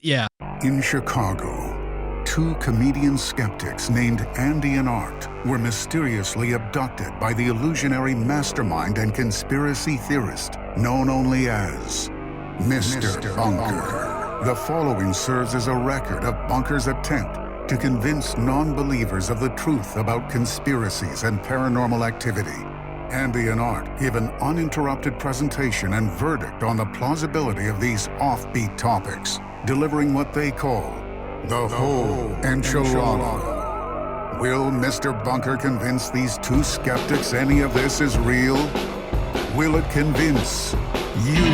Yeah. In Chicago, two comedian skeptics named Andy and Art were mysteriously abducted by the illusionary mastermind and conspiracy theorist known only as Mr. Bunker. The following serves as a record of Bunker's attempt to convince non-believers of the truth about conspiracies and paranormal activity. Andy and Art give an uninterrupted presentation and verdict on the plausibility of these offbeat topics, delivering what they call the whole enchilada. Will Mr. Bunker convince these two skeptics any of this is real? Will it convince you?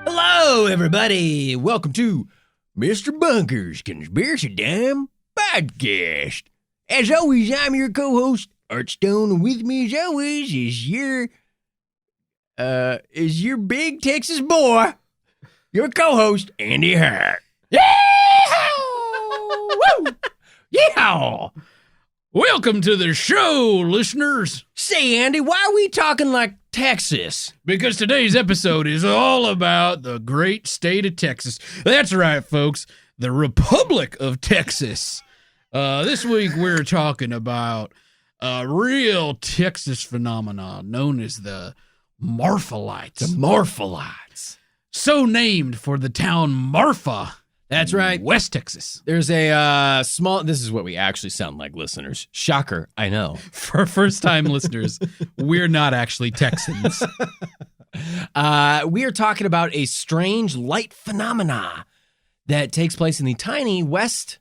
Hello, everybody. Welcome to Mr. Bunker's Conspiracy Time Podcast. As always, I'm your co-host, Art Stone, and with me, as always, is your big Texas boy, your co-host, Andy Hart. Yeehaw! Woo! Yeehaw! Welcome to the show, listeners. Say, Andy, why are we talking like Texas? Because today's episode is all about the great state of Texas. That's right, folks. The Republic of Texas. This week we're talking about a real Texas phenomenon known as the Marfa Lights. The Marfa Lights. So named for the town Marfa. That's right. West Texas. There's a small... This is what we actually sound like, listeners. Shocker, I know. For first-time listeners, we're not actually Texans. We are talking about a strange light phenomena that takes place in the tiny west...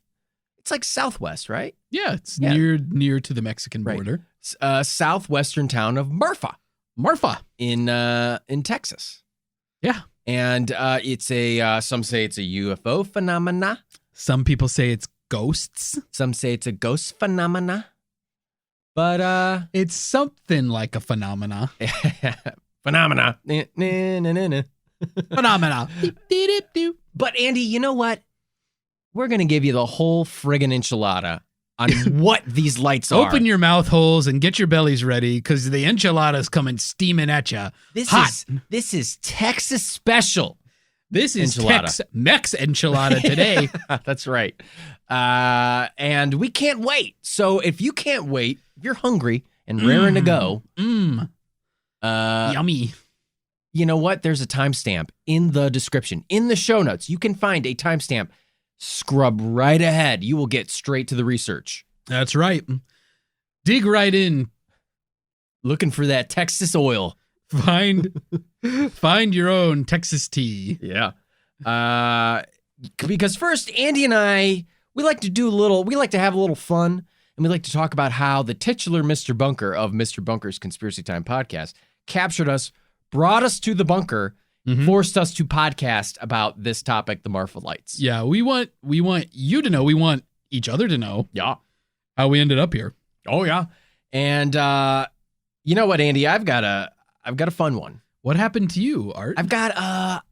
It's like southwest, right? Yeah, it's near to the Mexican border. Southwestern town of Marfa. Marfa. In Texas. Yeah. And it's some say it's a UFO phenomena. Some people say it's ghosts. Some say it's a ghost phenomena. But it's something like a phenomena. Phenomena. Phenomena. But Andy, you know what? We're going to give you the whole friggin' enchilada on what these lights are. Open your mouth holes and get your bellies ready because the enchilada's coming steaming at you. This is Texas special. This is Tex-Mex enchilada today. That's right. And we can't wait. So if you can't wait, if you're hungry and raring to go. Yummy. You know what? There's a timestamp in the description. In the show notes, you can find a timestamp. Scrub right ahead. You will get straight to the research. That's right. Dig right in. Looking for that Texas oil. Find your own Texas tea. Yeah. Because first, Andy and I, we like to have a little fun, and we like to talk about how the titular Mr. Bunker of Mr. Bunker's Conspiracy Time podcast captured us, brought us to the bunker, forced us to podcast about this topic, the Marfa Lights. Yeah, we want you to know. We want each other to know. Yeah, how we ended up here. Oh yeah, and you know what, Andy? I've got a fun one. What happened to you, Art? I've got a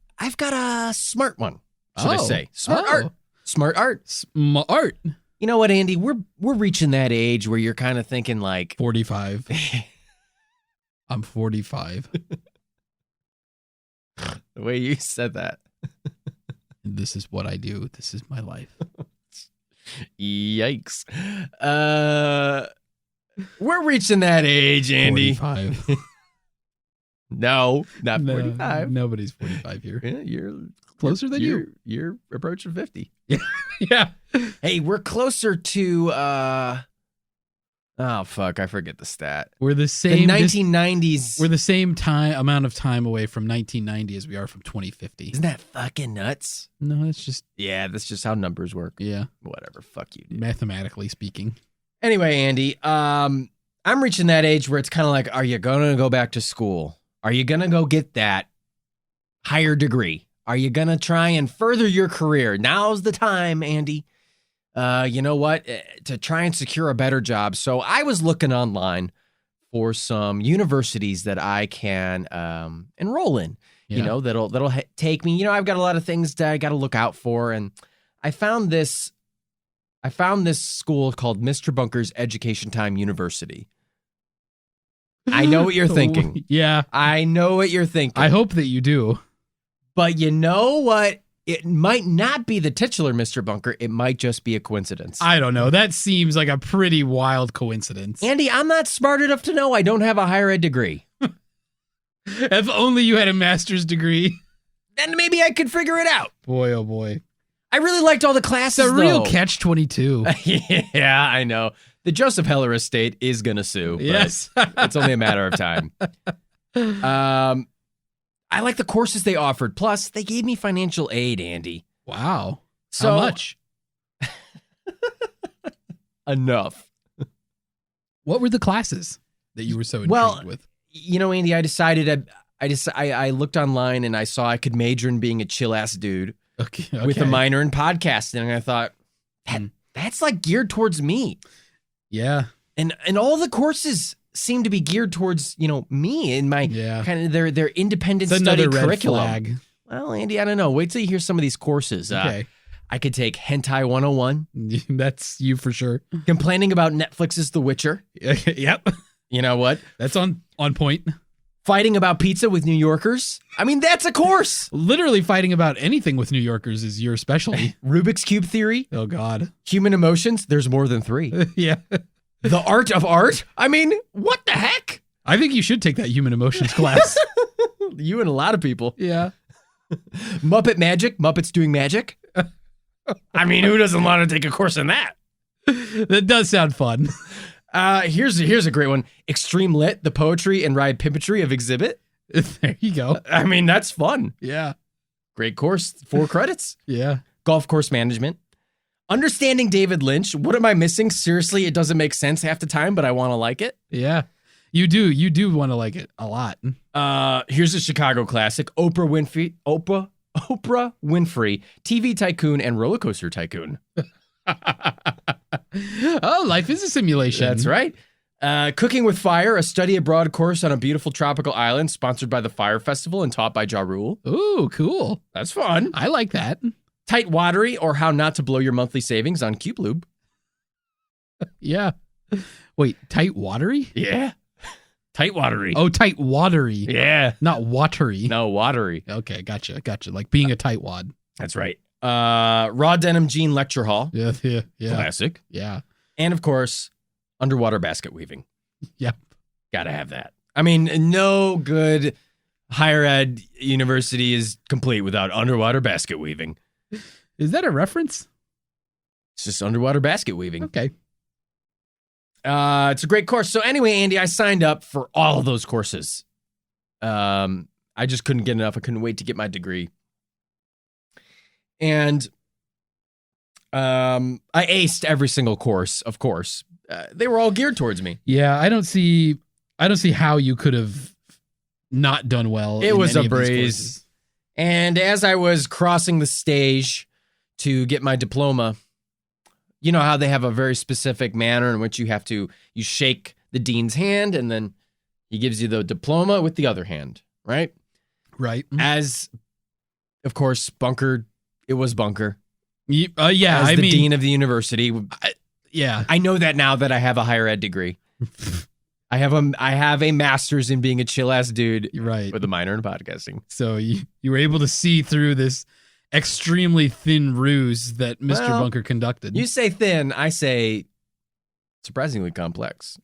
smart one. Should I say smart art? Smart art. You know what, Andy? We're reaching that age where you're kind of thinking like 45. I'm 45. The way you said that. This is what I do. This is my life. Yikes. We're reaching that age, Andy. 45. No, not 45. Nobody's 45 here. Yeah, you're closer than you. You're approaching 50. Yeah. Hey, we're closer to oh fuck, I forget the stat. We're the same. The 1990s. We're the same amount of time away from 1990 as we are from 2050. Isn't that fucking nuts? No, that's just that's just how numbers work. Yeah. Whatever. Fuck you, dude. Mathematically speaking. Anyway, Andy, I'm reaching that age where it's kind of like, are you going to go back to school? Are you going to go get that higher degree? Are you going to try and further your career? Now's the time, Andy. You know what? To try and secure a better job. So I was looking online for some universities that I can enroll in. Yeah. You know, that'll take me. You know, I've got a lot of things that I got to look out for, and I found this school called Mr. Bunker's Education Time University. I know what you're thinking. Yeah. I know what you're thinking. I hope that you do. But you know what? It might not be the titular Mr. Bunker. It might just be a coincidence. I don't know. That seems like a pretty wild coincidence. Andy, I'm not smart enough to know I don't have a higher ed degree. If only you had a master's degree. Then maybe I could figure it out. Boy, oh boy. I really liked all the classes, It's a real catch-22. Yeah, I know. The Joseph Heller estate is going to sue. But Yes. it's only a matter of time. I like the courses they offered. Plus, they gave me financial aid, Andy. Wow. So How much? Enough. What were the classes that you were so intrigued with? You know, Andy, I decided I looked online and I saw I could major in being a chill-ass dude Okay. with a minor in podcasting. And I thought, that's like geared towards me. Yeah. And all the courses seem to be geared towards, you know, me and my kind of their independent It's study another red curriculum. flag. Well, Andy, I don't know. Wait till you hear some of these courses. Okay. I could take Hentai 101, That's you for sure. complaining about Netflix's The Witcher. Yep. You know what? That's on point. Fighting about pizza with New Yorkers. I mean, that's a course. Literally fighting about anything with New Yorkers is your specialty. Rubik's Cube theory. Oh, God. Human emotions. There's more than 3. Yeah. The art of art. I mean, what the heck? I think you should take that human emotions class. You and a lot of people. Yeah. Muppet Magic. Muppets doing magic. I mean, who doesn't want to take a course in that? That does sound fun. Here's a great one. Extreme Lit, the poetry and ride pimpetry of Exhibit. There you go. I mean, that's fun. Yeah. Great course. 4 credits. Yeah. Golf course management. Understanding David Lynch. What am I missing? Seriously, it doesn't make sense half the time, but I want to like it. Yeah. You do want to like it a lot. Here's a Chicago classic. Oprah Winfrey, TV tycoon and roller coaster tycoon. Oh, life is a simulation. That's right. Cooking with Fire, a study abroad course on a beautiful tropical island sponsored by the Fire Festival and taught by Ja Rule. Ooh, cool. That's fun. I like that. Tight Watery, or how not to blow your monthly savings on Cube Lube. Yeah. Wait, tight watery? Yeah. Tight Watery. Oh, tight watery. Yeah. Not watery. No, watery. Okay, gotcha. Like being a tight wad. That's right. Raw Denim Jean Lecture Hall. Yeah. Classic. Yeah. And of course, underwater basket weaving. Yep. Gotta have that. I mean, no good higher ed university is complete without underwater basket weaving. Is that a reference? It's just underwater basket weaving. Okay. It's a great course. So anyway, Andy, I signed up for all of those courses. I just couldn't get enough. I couldn't wait to get my degree. And I aced every single course, of course. They were all geared towards me. Yeah, I don't see how you could have not done well. It was any a of these breeze. courses. And as I was crossing the stage to get my diploma, you know how they have a very specific manner in which you shake the dean's hand and then he gives you the diploma with the other hand, right? Right. As, of course, it was Bunker. Yeah, As I the mean, dean of the university. yeah. I know that now that I have a higher ed degree. I have a master's in being a chill ass dude, Right. with a minor in podcasting. So you were able to see through this extremely thin ruse that Mr. Well, Bunker conducted. You say thin, I say surprisingly complex.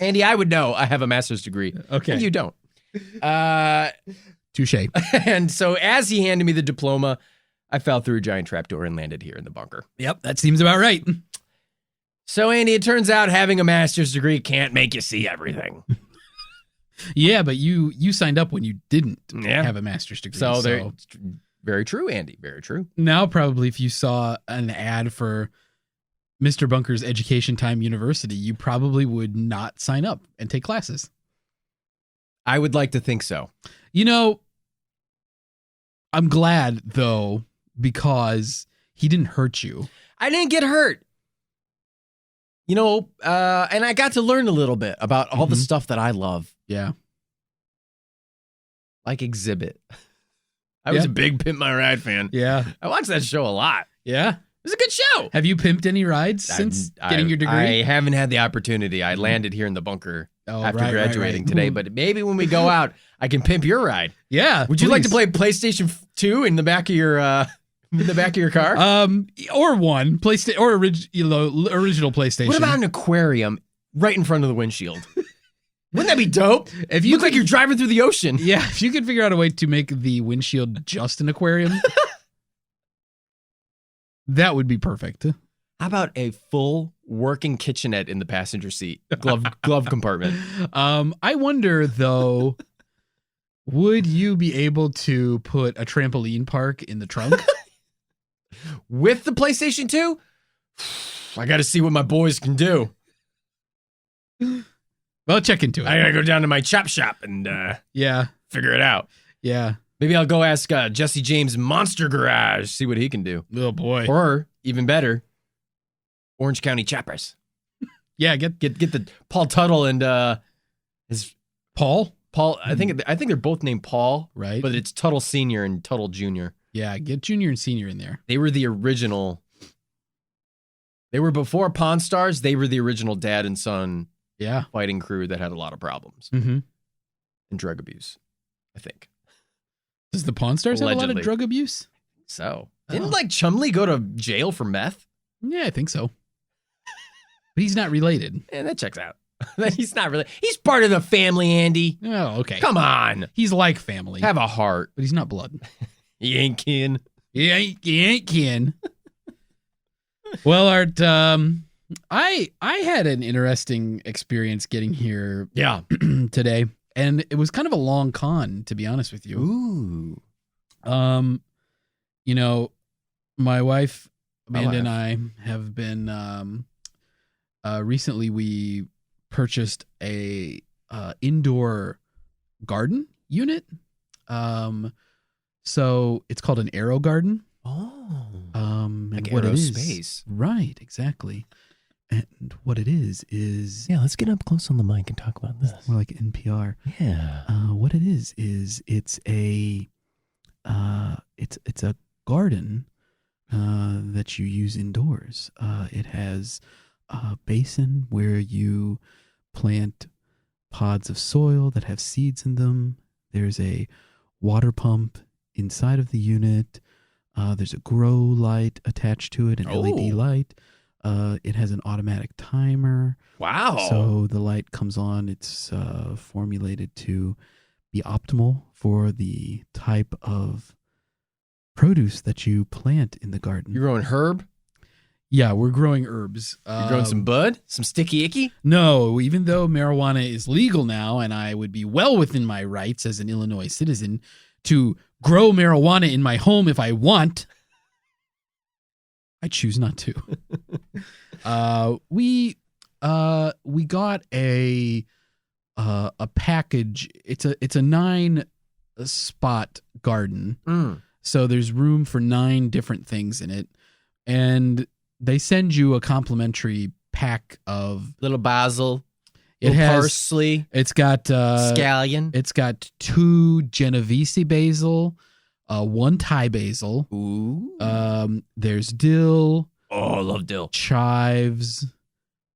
Andy, I would know I have a master's degree. Okay. And you don't. Touche. And so as he handed me the diploma, I fell through a giant trapdoor and landed here in the bunker. Yep, that seems about right. So, Andy, it turns out having a master's degree can't make you see everything. Yeah, but you signed up when you didn't Yeah. have a master's degree. So, very true, Andy. Very true. Now, probably if you saw an ad for Mr. Bunker's Education Time University, you probably would not sign up and take classes. I would like to think so. You know, I'm glad, though, because he didn't hurt you. I didn't get hurt. And I got to learn a little bit about all the stuff that I love. Yeah. Like Exhibit. I was a big Pimp My Ride fan. Yeah. I watched that show a lot. Yeah. It was a good show. Have you pimped any rides since getting your degree? I haven't had the opportunity. I landed here in the bunker after graduating today, but maybe when we go out, I can pimp your ride. Yeah. Would you like to play PlayStation 2 in the back of your car? Or one PlayStation or original PlayStation. What about an aquarium right in front of the windshield? Wouldn't that be dope? If you look like you're driving through the ocean. Yeah, if you could figure out a way to make the windshield just an aquarium, that would be perfect. How about a full working kitchenette in the passenger seat, glove compartment? I wonder though, would you be able to put a trampoline park in the trunk with the PlayStation 2? I got to see what my boys can do. Well, check into it. I gotta go down to my chop shop and figure it out. Yeah. Maybe I'll go ask Jesse James Monster Garage, see what he can do. Oh boy. Or even better, Orange County Chappers. Yeah, get the Paul Tuttle and his Paul. I think they're both named Paul, right? But it's Tuttle Senior and Tuttle Junior. Yeah, get Junior and Senior in there. They were the original. They were before Pawn Stars. They were the original dad and son. Yeah, fighting crew that had a lot of problems and drug abuse, I think. Does the Pawn Stars have a lot of drug abuse? So didn't Chumley go to jail for meth? Yeah, I think so. But he's not related. And that checks out. He's not really. He's part of the family, Andy. Oh, okay. Come on. He's like family. Have a heart, but he's not blood. He ain't kin. He ain't kin. Well, Art, I had an interesting experience getting here today, and it was kind of a long con, to be honest with you. Ooh. My wife Amanda and I have been recently we purchased a indoor garden unit. So it's called an aero garden. Like what aerospace. Right, exactly. And what it is let's get up close on the mic and talk about this. More like NPR. Yeah. What it is it's a garden that you use indoors. It has a basin where you plant pods of soil that have seeds in them. There's a water pump inside of the unit. There's a grow light attached to it, an LED light. It has an automatic timer. Wow. So the light comes on. It's formulated to be optimal for the type of produce that you plant in the garden. You're growing herb? Yeah, we're growing herbs. You're growing some bud? Some sticky icky? No, even though marijuana is legal now, and I would be well within my rights as an Illinois citizen to grow marijuana in my home if I want, I choose not to. We got a package. It's a 9-spot garden. So there's room for 9 different things in it, and they send you a complimentary pack of little basil. It has parsley. It's got scallion. It's got 2 Genovese basil, 1 Thai basil. Ooh. There's dill. Oh, I love dill. Chives,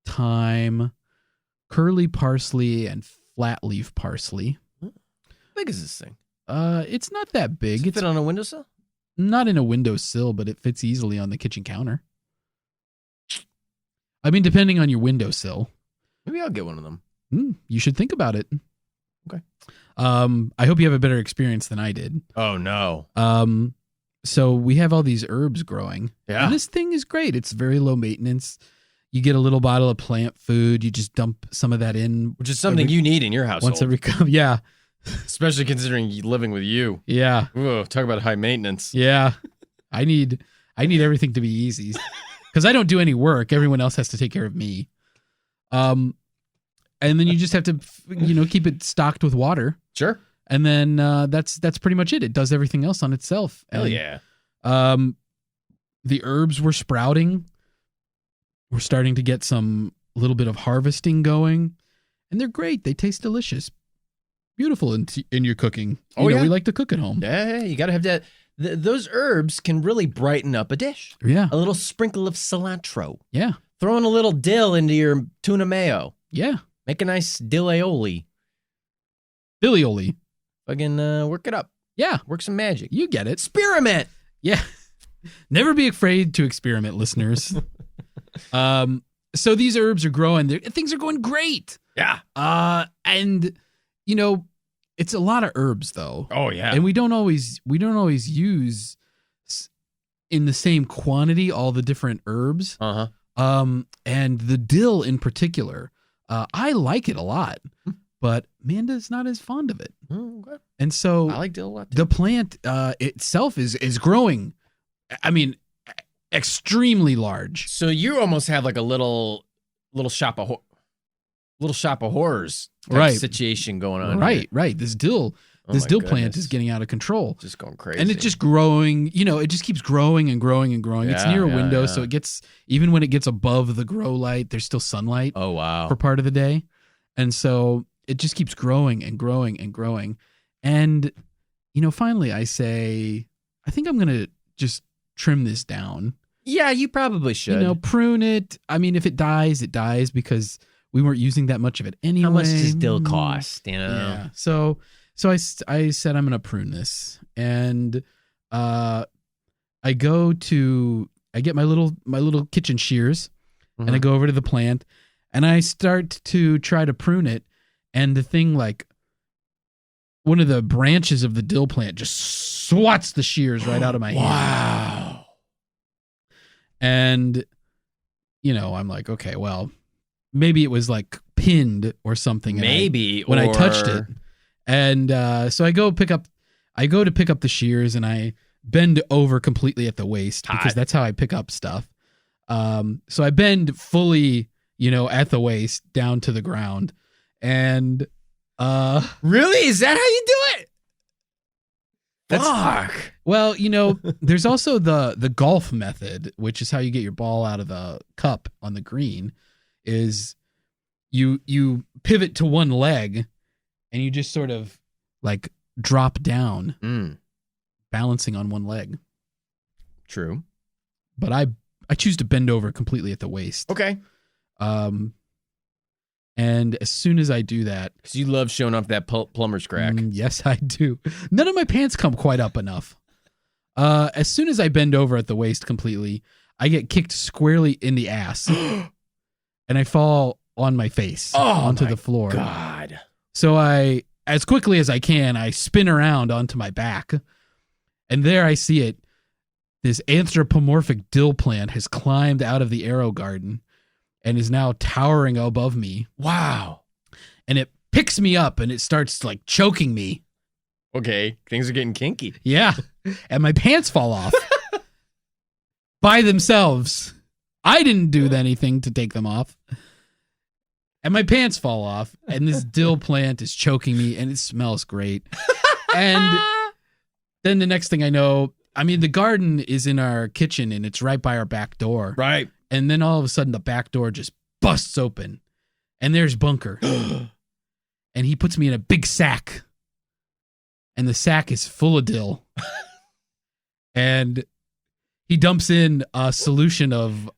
thyme, curly parsley, and flat leaf parsley. How big is this thing? It's not that big. Does it fit on a windowsill? Not in a windowsill, but it fits easily on the kitchen counter. I mean, depending on your windowsill. Maybe I'll get one of them. You should think about it. Okay. I hope you have a better experience than I did. Oh, no. So we have all these herbs growing. Yeah. And this thing is great. It's very low maintenance. You get a little bottle of plant food. You just dump some of that in. Which is something you need in your household. Once every yeah. Especially considering living with you. Yeah. Ooh, talk about high maintenance. Yeah. I need everything to be easy. Because I don't do any work. Everyone else has to take care of me. And then you just have to, keep it stocked with water. Sure. And then that's pretty much it. It does everything else on itself. Hell yeah. The herbs were sprouting. We're starting to get some a little bit of harvesting going, and they're great. They taste delicious. Beautiful in your cooking. You know, we like to cook at home. Yeah, you got to have that. Those herbs can really brighten up a dish. Yeah. A little sprinkle of cilantro. Yeah. Throw in a little dill into your tuna mayo. Yeah. Make a nice dill aioli. Dillioli. Fucking work it up. Yeah. Work some magic. You get it. Experiment. Yeah. Never be afraid to experiment, listeners. So these herbs are growing. Things are going great. Yeah. And you know, it's a lot of herbs though. Oh yeah. And we don't always use in the same quantity all the different herbs. And the dill in particular, I like it a lot, but Amanda's not as fond of it. Okay. And so I like dill a lot too. The plant itself is growing. I mean, extremely large. So you almost have like a little shop of horrors type situation going on. Right. This dill plant goodness. is getting out of control. Just going crazy. And it's just growing, you know, it just keeps growing and growing and growing. It's near a window, so it gets, even when it gets above the grow light, there's still sunlight for part of the day. And so it just keeps growing and growing and growing. And, you know, finally I say, I think I'm going to just trim this down. Yeah, you probably should. You know, prune it. I mean, if it dies, it dies because we weren't using that much of it anyway. How much does dill cost? You know? Yeah. So I said I'm going to prune this, and I get my little kitchen shears, and I go over to the plant, and I start to try to prune it, and the thing, like, one of the branches of the dill plant just swats the shears right out of my hand. Wow. And, you know, I'm like, okay, well, maybe it was like pinned or something. When I touched it. And so I go to pick up the shears, and I bend over completely at the waist because that's how I pick up stuff. So I bend fully, you know, at the waist down to the ground. And really? Is that how you do it? Fuck. Well, you know, there's also the golf method, which is how you get your ball out of the cup on the green, is you pivot to one leg and you just sort of like drop down, balancing on one leg. True. But I choose to bend over completely at the waist. Okay. And as soon as I do that, because you love showing off that plumber's crack. Yes, I do. None of my pants come quite up enough. As soon as I bend over at the waist completely, I get kicked squarely in the ass, and I fall on my face onto the floor. God. So as quickly as I can, I spin around onto my back, and there I see it. This anthropomorphic dill plant has climbed out of the arrow garden and is now towering above me. Wow. And it picks me up and it starts like choking me. Okay, things are getting kinky. Yeah. And my pants fall off by themselves. I didn't do anything to take them off. And my pants fall off, and this dill plant is choking me, and it smells great. And then the next thing I know, I mean, the garden is in our kitchen, and it's right by our back door. Right. And then all of a sudden, the back door just busts open, and there's Bunker. And he puts me in a big sack, and the sack is full of dill. And he dumps in a solution of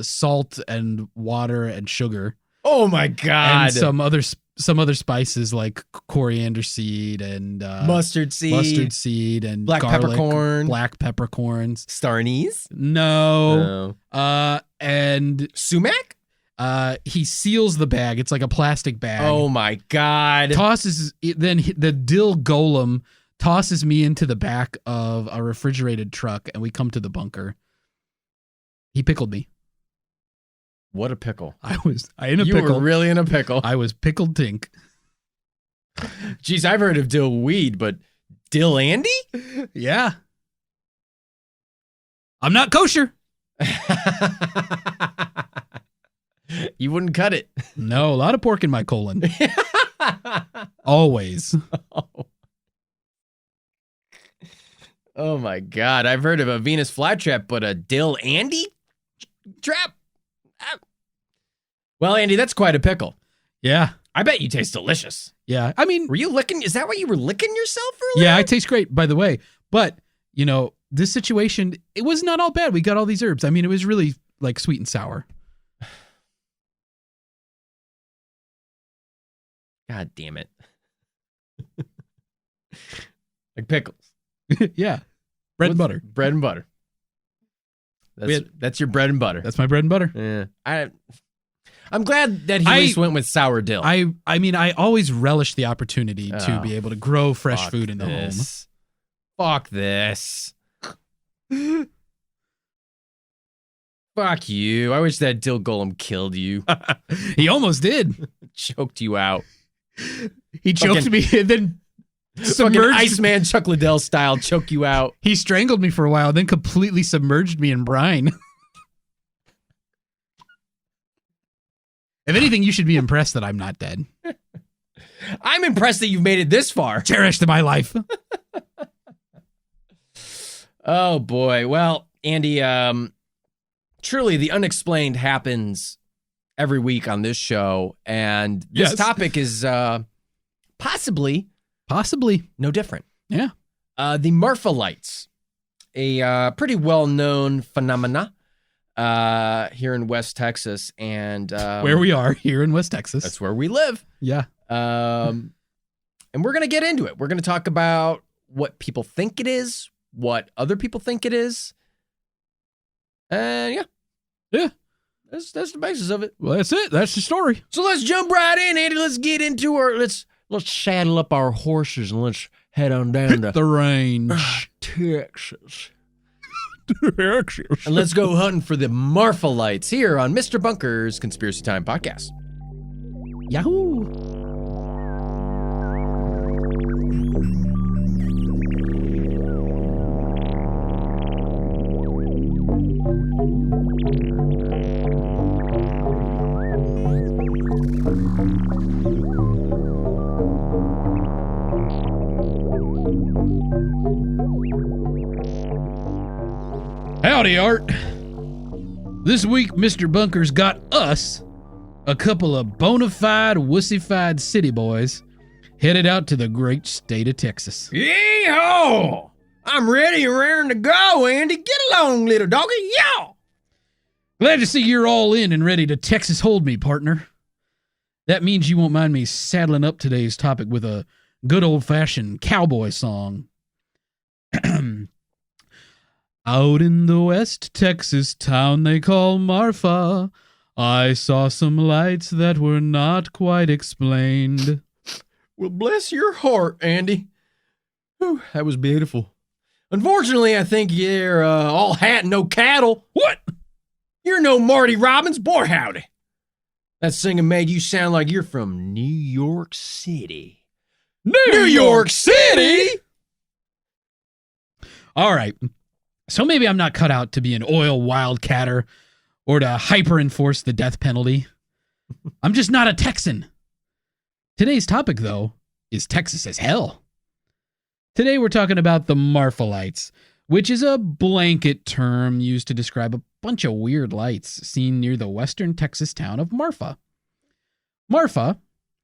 salt and water and sugar. Oh my God! And some other spices like coriander seed and mustard seed and black garlic, peppercorn, black peppercorns, star anise. No. And sumac. He seals the bag. It's like a plastic bag. Oh my God! Then the dill golem tosses me into the back of a refrigerated truck, and we come to the bunker. He pickled me. What a pickle. I in a you pickle. You were really in a pickle. I was pickled tink. Jeez, I've heard of dill weed, but dill Andy? Yeah. I'm not kosher. You wouldn't cut it. No, a lot of pork in my colon. Always. Oh my God. I've heard of a Venus flytrap, but a dill Andy trap? Well, Andy, that's quite a pickle. Yeah. I bet you taste delicious. Yeah. I mean, Were you licking? Is that why you were licking yourself earlier? yeah, I taste great, by the way. But, you know, this situation, it was not all bad. We got all these herbs. I mean, it was really like sweet and sour. God damn it. Like pickles. Yeah. Bread and butter. Bread and butter. That's your bread and butter. That's my bread and butter. Yeah. I'm glad that he at least went with sour dill. I mean, I always relish the opportunity to be able to grow fresh food in the home. Fuck this. Fuck you. I wish that dill golem killed you. He almost did. Choked you out. He choked me and then submerged. Iceman Chuck Liddell style choke you out. He strangled me for a while, then completely submerged me in brine. If anything, you should be impressed that I'm not dead. I'm impressed that you've made it this far. Cherished my life. Oh, boy. Well, Andy, truly the unexplained happens every week on this show. And this topic is possibly no different. Yeah. The Marfa Lights, a pretty well-known phenomena here in West Texas. And where we are here in West Texas. That's where we live. Yeah. And we're going to get into it. We're going to talk about what people think it is, what other people think it is. And yeah. That's the basis of it. Well, that's it. That's the story. So let's jump right in, Andy. Let's get into let's saddle up our horses and let's head on down to the range. Texas. Texas. And let's go hunting for the Marfa Lights here on Mr. Bunker's Conspiracy Time Podcast. Yahoo! Howdy, Art. This week, Mr. Bunker's got us, a couple of bona fide, wussified city boys, headed out to the great state of Texas. Yeehaw! I'm ready and raring to go, Andy. Get along, little doggy. Yaw! Glad to see you're all in and ready to Texas hold me, partner. That means you won't mind me saddling up today's topic with a good old-fashioned cowboy song. Out in the West Texas town they call Marfa, I saw some lights that were not quite explained. Well, bless your heart, Andy. Whew, that was beautiful. Unfortunately, I think you're all hat and no cattle. What? You're no Marty Robbins. Boy, howdy. That singing made you sound like you're from New York City. New York City? All right. So maybe I'm not cut out to be an oil wildcatter or to hyper-enforce the death penalty. I'm just not a Texan. Today's topic, though, is Texas as hell. Today we're talking about the Marfa Lights, which is a blanket term used to describe a bunch of weird lights seen near the western Texas town of Marfa. Marfa,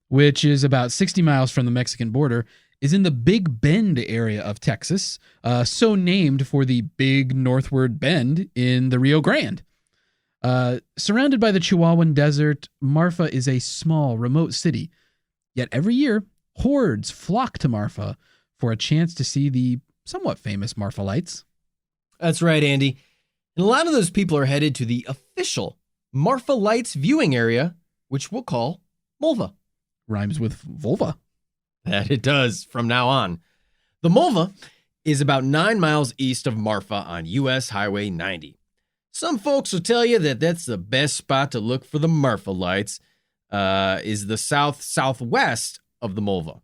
which is about 60 miles from the Mexican border, is in the Big Bend area of Texas, so named for the big northward bend in the Rio Grande. Surrounded by the Chihuahuan Desert, Marfa is a small, remote city. Yet every year, hordes flock to Marfa for a chance to see the somewhat famous Marfa Lights. That's right, Andy. And a lot of those people are headed to the official Marfa Lights viewing area, which we'll call Mulva. Rhymes with vulva. That it does from now on. The Mulva is about 9 miles east of Marfa on U.S. Highway 90. Some folks will tell you that that's the best spot to look for the Marfa Lights, is the southwest of the Mulva,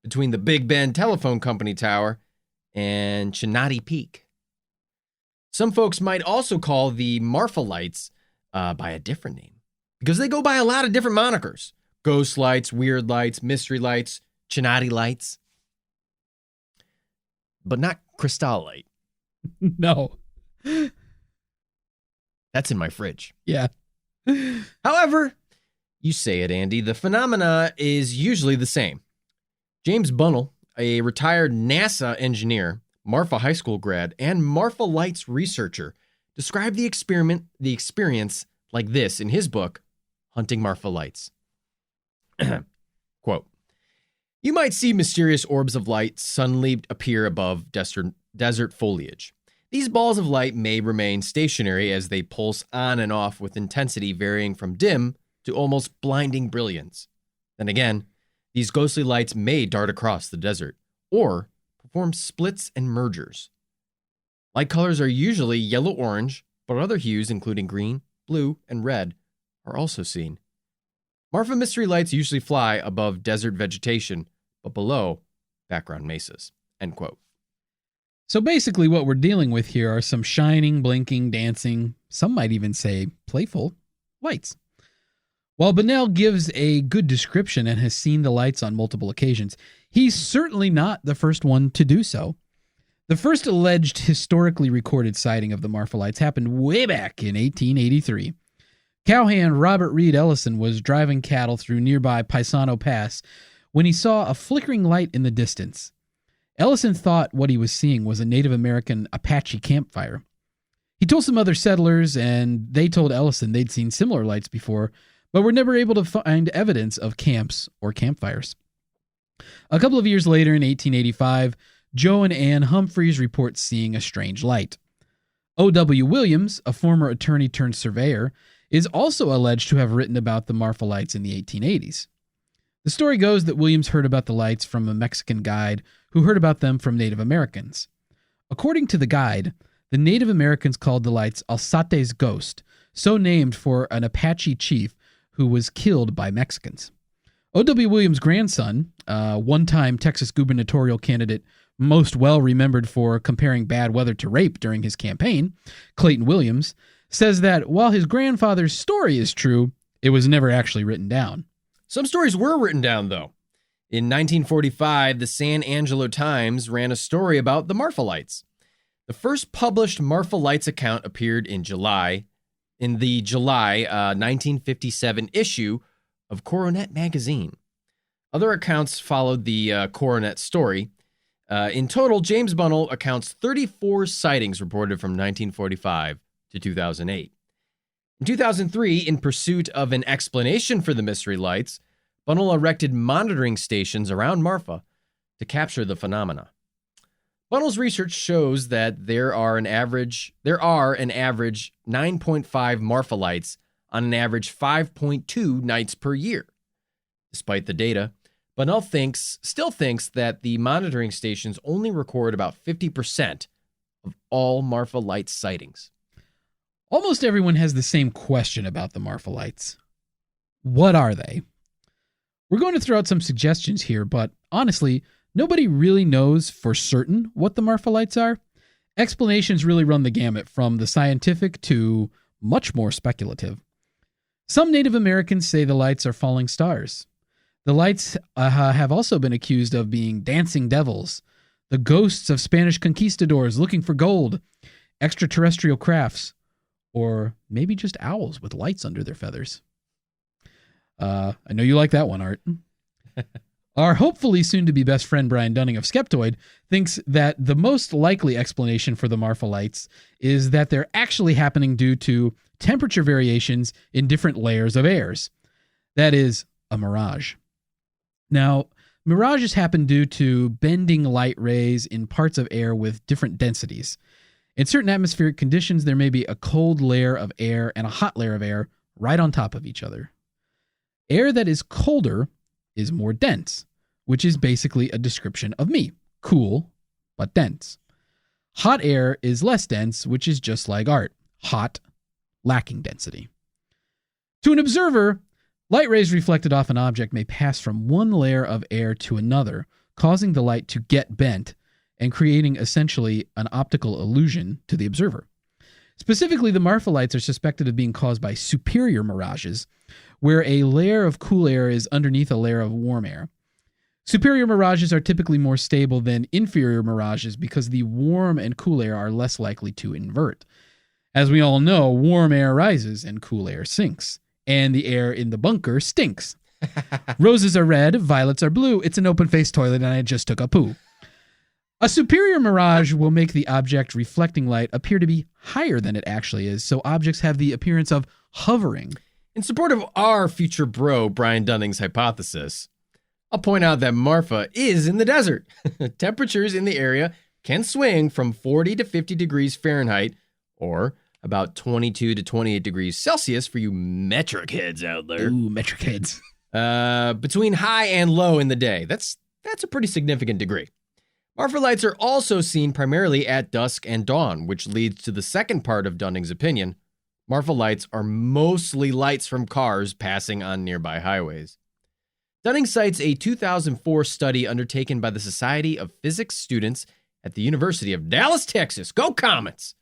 between the Big Bend Telephone Company Tower and Chinati Peak. Some folks might also call the Marfa Lights by a different name, because they go by a lot of different monikers. Ghost lights, weird lights, mystery lights, Chinati lights. But not Cristal light. No. That's in my fridge. Yeah. However, You say it, Andy. The phenomena is usually the same. James Bunnell, a retired NASA engineer, Marfa High School grad, and Marfa Lights researcher, described the experience like this in his book, Hunting Marfa Lights. Quote, "You might see mysterious orbs of light suddenly appear above desert foliage. These balls of light may remain stationary as they pulse on and off with intensity varying from dim to almost blinding brilliance. Then again, these ghostly lights may dart across the desert or perform splits and mergers. Light colors are usually yellow-orange, but other hues, including green, blue, and red, are also seen. Marfa mystery lights usually fly above desert vegetation, but below background mesas." End quote. So basically what we're dealing with here are some shining, blinking, dancing, some might even say playful, lights. While Bunnell gives a good description and has seen the lights on multiple occasions, he's certainly not the first one to do so. The first alleged historically recorded sighting of the Marfa Lights happened way back in 1883. Cowhand Robert Reed Ellison was driving cattle through nearby Paisano Pass when he saw a flickering light in the distance. Ellison thought what he was seeing was a Native American Apache campfire. He told some other settlers, and they told Ellison they'd seen similar lights before, but were never able to find evidence of camps or campfires. A couple of years later, in 1885, Joe and Ann Humphreys report seeing a strange light. O.W. Williams, a former attorney turned surveyor, is also alleged to have written about the Marfa Lights in the 1880s. The story goes that Williams heard about the lights from a Mexican guide who heard about them from Native Americans. According to the guide, the Native Americans called the lights Alsate's Ghost, so named for an Apache chief who was killed by Mexicans. O.W. Williams' grandson, one-time Texas gubernatorial candidate most well remembered for comparing bad weather to rape during his campaign, Clayton Williams, says that while his grandfather's story is true, it was never actually written down. Some stories were written down, though. In 1945, the San Angelo Times ran a story about the Marfa Lights. The first published Marfa Lights account appeared in the July 1957 issue of Coronet magazine. Other accounts followed the Coronet story. In total, James Bunnell accounts 34 sightings reported from 1945 to 2008. In 2003, in pursuit of an explanation for the mystery lights, Bunnell erected monitoring stations around Marfa to capture the phenomena. Bunnell's research shows that there are an average 9.5 Marfa lights on an average 5.2 nights per year. Despite the data, Bunnell still thinks that the monitoring stations only record about 50% of all Marfa Lights sightings. Almost everyone has the same question about the Marfa Lights. What are they? We're going to throw out some suggestions here, but honestly, nobody really knows for certain what the Marfa Lights are. Explanations really run the gamut from the scientific to much more speculative. Some Native Americans say the lights are falling stars. The lights have also been accused of being dancing devils, the ghosts of Spanish conquistadors looking for gold, extraterrestrial crafts, or maybe just owls with lights under their feathers. I know you like that one, Art. Our hopefully soon-to-be best friend Brian Dunning of Skeptoid thinks that the most likely explanation for the Marfa Lights is that they're actually happening due to temperature variations in different layers of airs. That is, a mirage. Now, mirages happen due to bending light rays in parts of air with different densities. In certain atmospheric conditions, there may be a cold layer of air and a hot layer of air right on top of each other. Air that is colder is more dense, which is basically a description of me. Cool, but dense. Hot air is less dense, which is just like Art. Hot, lacking density. To an observer, light rays reflected off an object may pass from one layer of air to another, causing the light to get bent and creating essentially an optical illusion to the observer. Specifically, the Marfa Lights are suspected of being caused by superior mirages, where a layer of cool air is underneath a layer of warm air. Superior mirages are typically more stable than inferior mirages because the warm and cool air are less likely to invert. As we all know, warm air rises and cool air sinks. and the air in the bunker stinks. Roses are red, violets are blue. It's an open-faced toilet, and I just took a poo. A superior mirage will make the object reflecting light appear to be higher than it actually is, so objects have the appearance of hovering. In support of our future bro, Brian Dunning's hypothesis, I'll point out that Marfa is in the desert. Temperatures in the area can swing from 40 to 50 degrees Fahrenheit, or about 22 to 28 degrees Celsius for you metric heads out there. Ooh, metric heads. Between high and low in the day. That's a pretty significant degree. Marfa lights are also seen primarily at dusk and dawn, which leads to the second part of Dunning's opinion. Marfa lights are mostly lights from cars passing on nearby highways. Dunning cites a 2004 study undertaken by the Society of Physics students at the University of Dallas, Texas. Go Comets!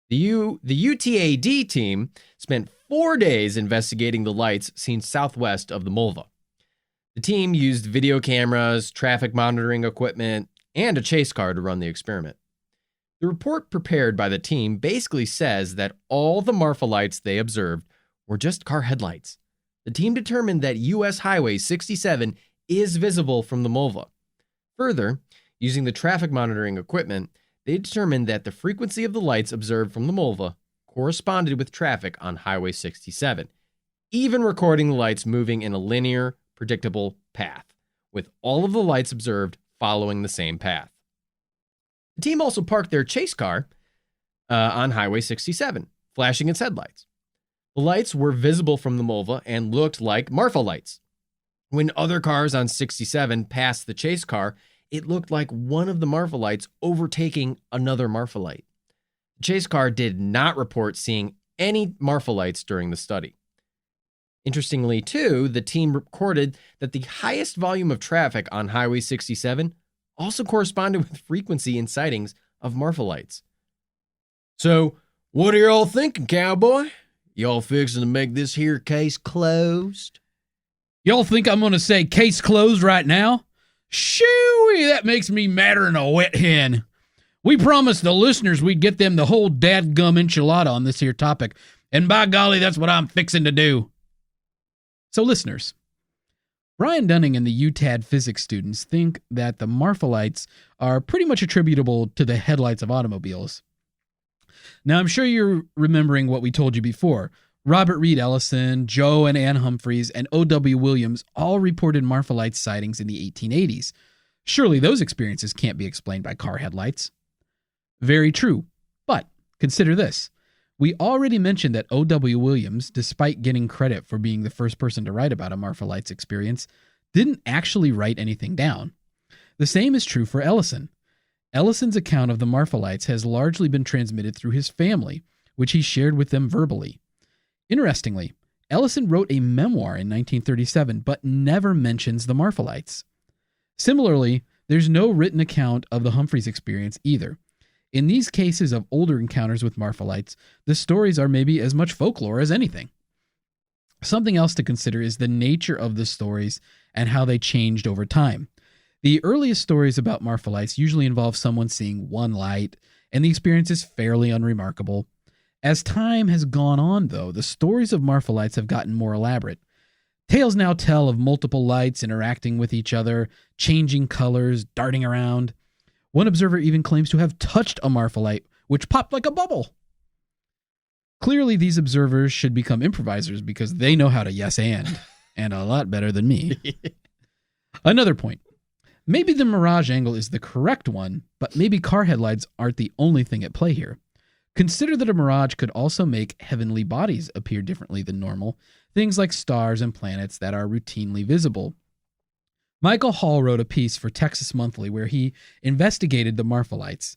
The UTAD team spent 4 days investigating the lights seen southwest of the Mulva. The team used video cameras, traffic monitoring equipment, and a chase car to run the experiment. The report prepared by the team basically says that all the Marfa lights they observed were just car headlights. The team determined that U.S. Highway 67 is visible from the Mulva. Further, using the traffic monitoring equipment, they determined that the frequency of the lights observed from the Mulva corresponded with traffic on Highway 67, even recording the lights moving in a linear, predictable path, with all of the lights observed following the same path. The team also parked their chase car on Highway 67, flashing its headlights. The lights were visible from the Mulva and looked like Marfa lights. When other cars on 67 passed the chase car, it looked like one of the Marfa lights overtaking another Marfa light. The chase car did not report seeing any Marfa lights during the study. Interestingly, too, the team recorded that the highest volume of traffic on Highway 67 also corresponded with frequency and sightings of Marfa lights. So, what are y'all thinking, cowboy? Y'all fixing to make this here case closed? Y'all think I'm going to say case closed right now? Shooey, that makes me madder than a wet hen. We promised the listeners we'd get them the whole dadgum enchilada on this here topic, and by golly, that's what I'm fixing to do. So listeners, Brian Dunning and the UTAD physics students think that the Marfa lights are pretty much attributable to the headlights of automobiles. Now, I'm sure you're remembering what we told you before. Robert Reed Ellison, Joe and Ann Humphreys, and O.W. Williams all reported Marfa light sightings in the 1880s. Surely those experiences can't be explained by car headlights. Very true, but consider this. We already mentioned that O.W. Williams, despite getting credit for being the first person to write about a Marfa lights experience, didn't actually write anything down. The same is true for Ellison. Ellison's account of the Marfa lights has largely been transmitted through his family, which he shared with them verbally. Interestingly, Ellison wrote a memoir in 1937, but never mentions the Marfa lights. Similarly, there's no written account of the Humphreys experience either. In these cases of older encounters with Marfa lights, the stories are maybe as much folklore as anything. Something else to consider is the nature of the stories and how they changed over time. The earliest stories about Marfa lights usually involve someone seeing one light, and the experience is fairly unremarkable. As time has gone on, though, the stories of Marfa lights have gotten more elaborate. Tales now tell of multiple lights interacting with each other, changing colors, darting around. One observer even claims to have touched a Marfa light, which popped like a bubble. Clearly, these observers should become improvisers because they know how to yes and a lot better than me. Another point. Maybe the mirage angle is the correct one, but maybe car headlights aren't the only thing at play here. Consider that a mirage could also make heavenly bodies appear differently than normal, things like stars and planets that are routinely visible. Michael Hall wrote a piece for Texas Monthly where he investigated the Marfa lights.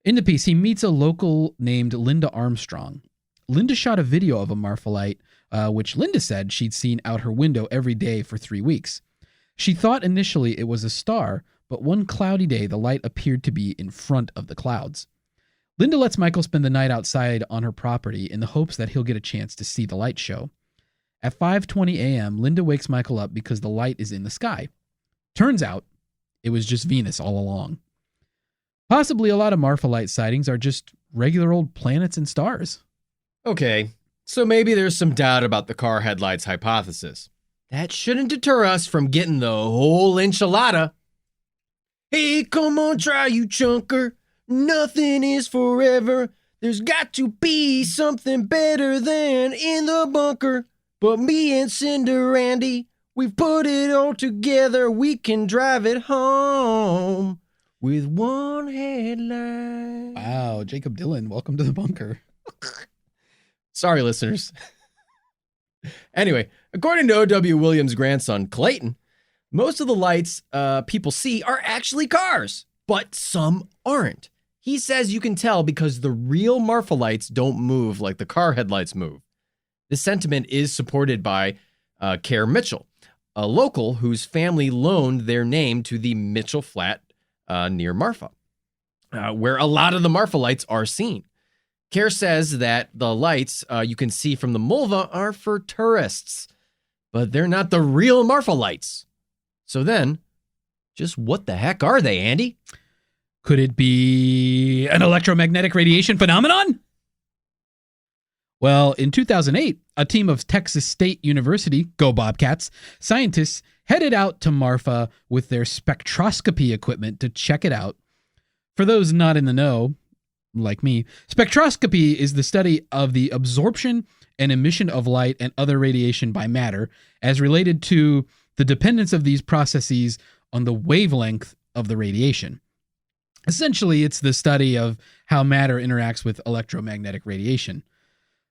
In the piece, he meets a local named Linda Armstrong. Linda shot a video of a Marfa light, which Linda said she'd seen out her window every day for 3 weeks. She thought initially it was a star, but one cloudy day the light appeared to be in front of the clouds. Linda lets Michael spend the night outside on her property in the hopes that he'll get a chance to see the light show. At 5:20 a.m., Linda wakes Michael up because the light is in the sky. Turns out, it was just Venus all along. Possibly a lot of Marfa light sightings are just regular old planets and stars. Okay, So maybe there's some doubt about the car headlights hypothesis. That shouldn't deter us from getting the whole enchilada. Hey, come on, try you chunker. Nothing is forever. There's got to be something better than in the bunker. But me and Cinder Randy, we've put it all together. We can drive it home with one headlight. Wow, Jacob Dylan, welcome to the bunker. Sorry, listeners. Anyway, according to O.W. Williams' grandson, Clayton, most of the lights people see are actually cars, but some aren't. He says you can tell because the real Marfa lights don't move like the car headlights move. This sentiment is supported by Care Mitchell, a local whose family loaned their name to the Mitchell Flat near Marfa, where a lot of the Marfa lights are seen. Care says that the lights you can see from the Mulva are for tourists, but they're not the real Marfa lights. So then, just what the heck are they, Andy? Could it be an electromagnetic radiation phenomenon? Well, in 2008, a team of Texas State University, go Bobcats, scientists headed out to Marfa with their spectroscopy equipment to check it out. For those not in the know, like me, spectroscopy is the study of the absorption and emission of light and other radiation by matter as related to the dependence of these processes on the wavelength of the radiation. Essentially, it's the study of how matter interacts with electromagnetic radiation.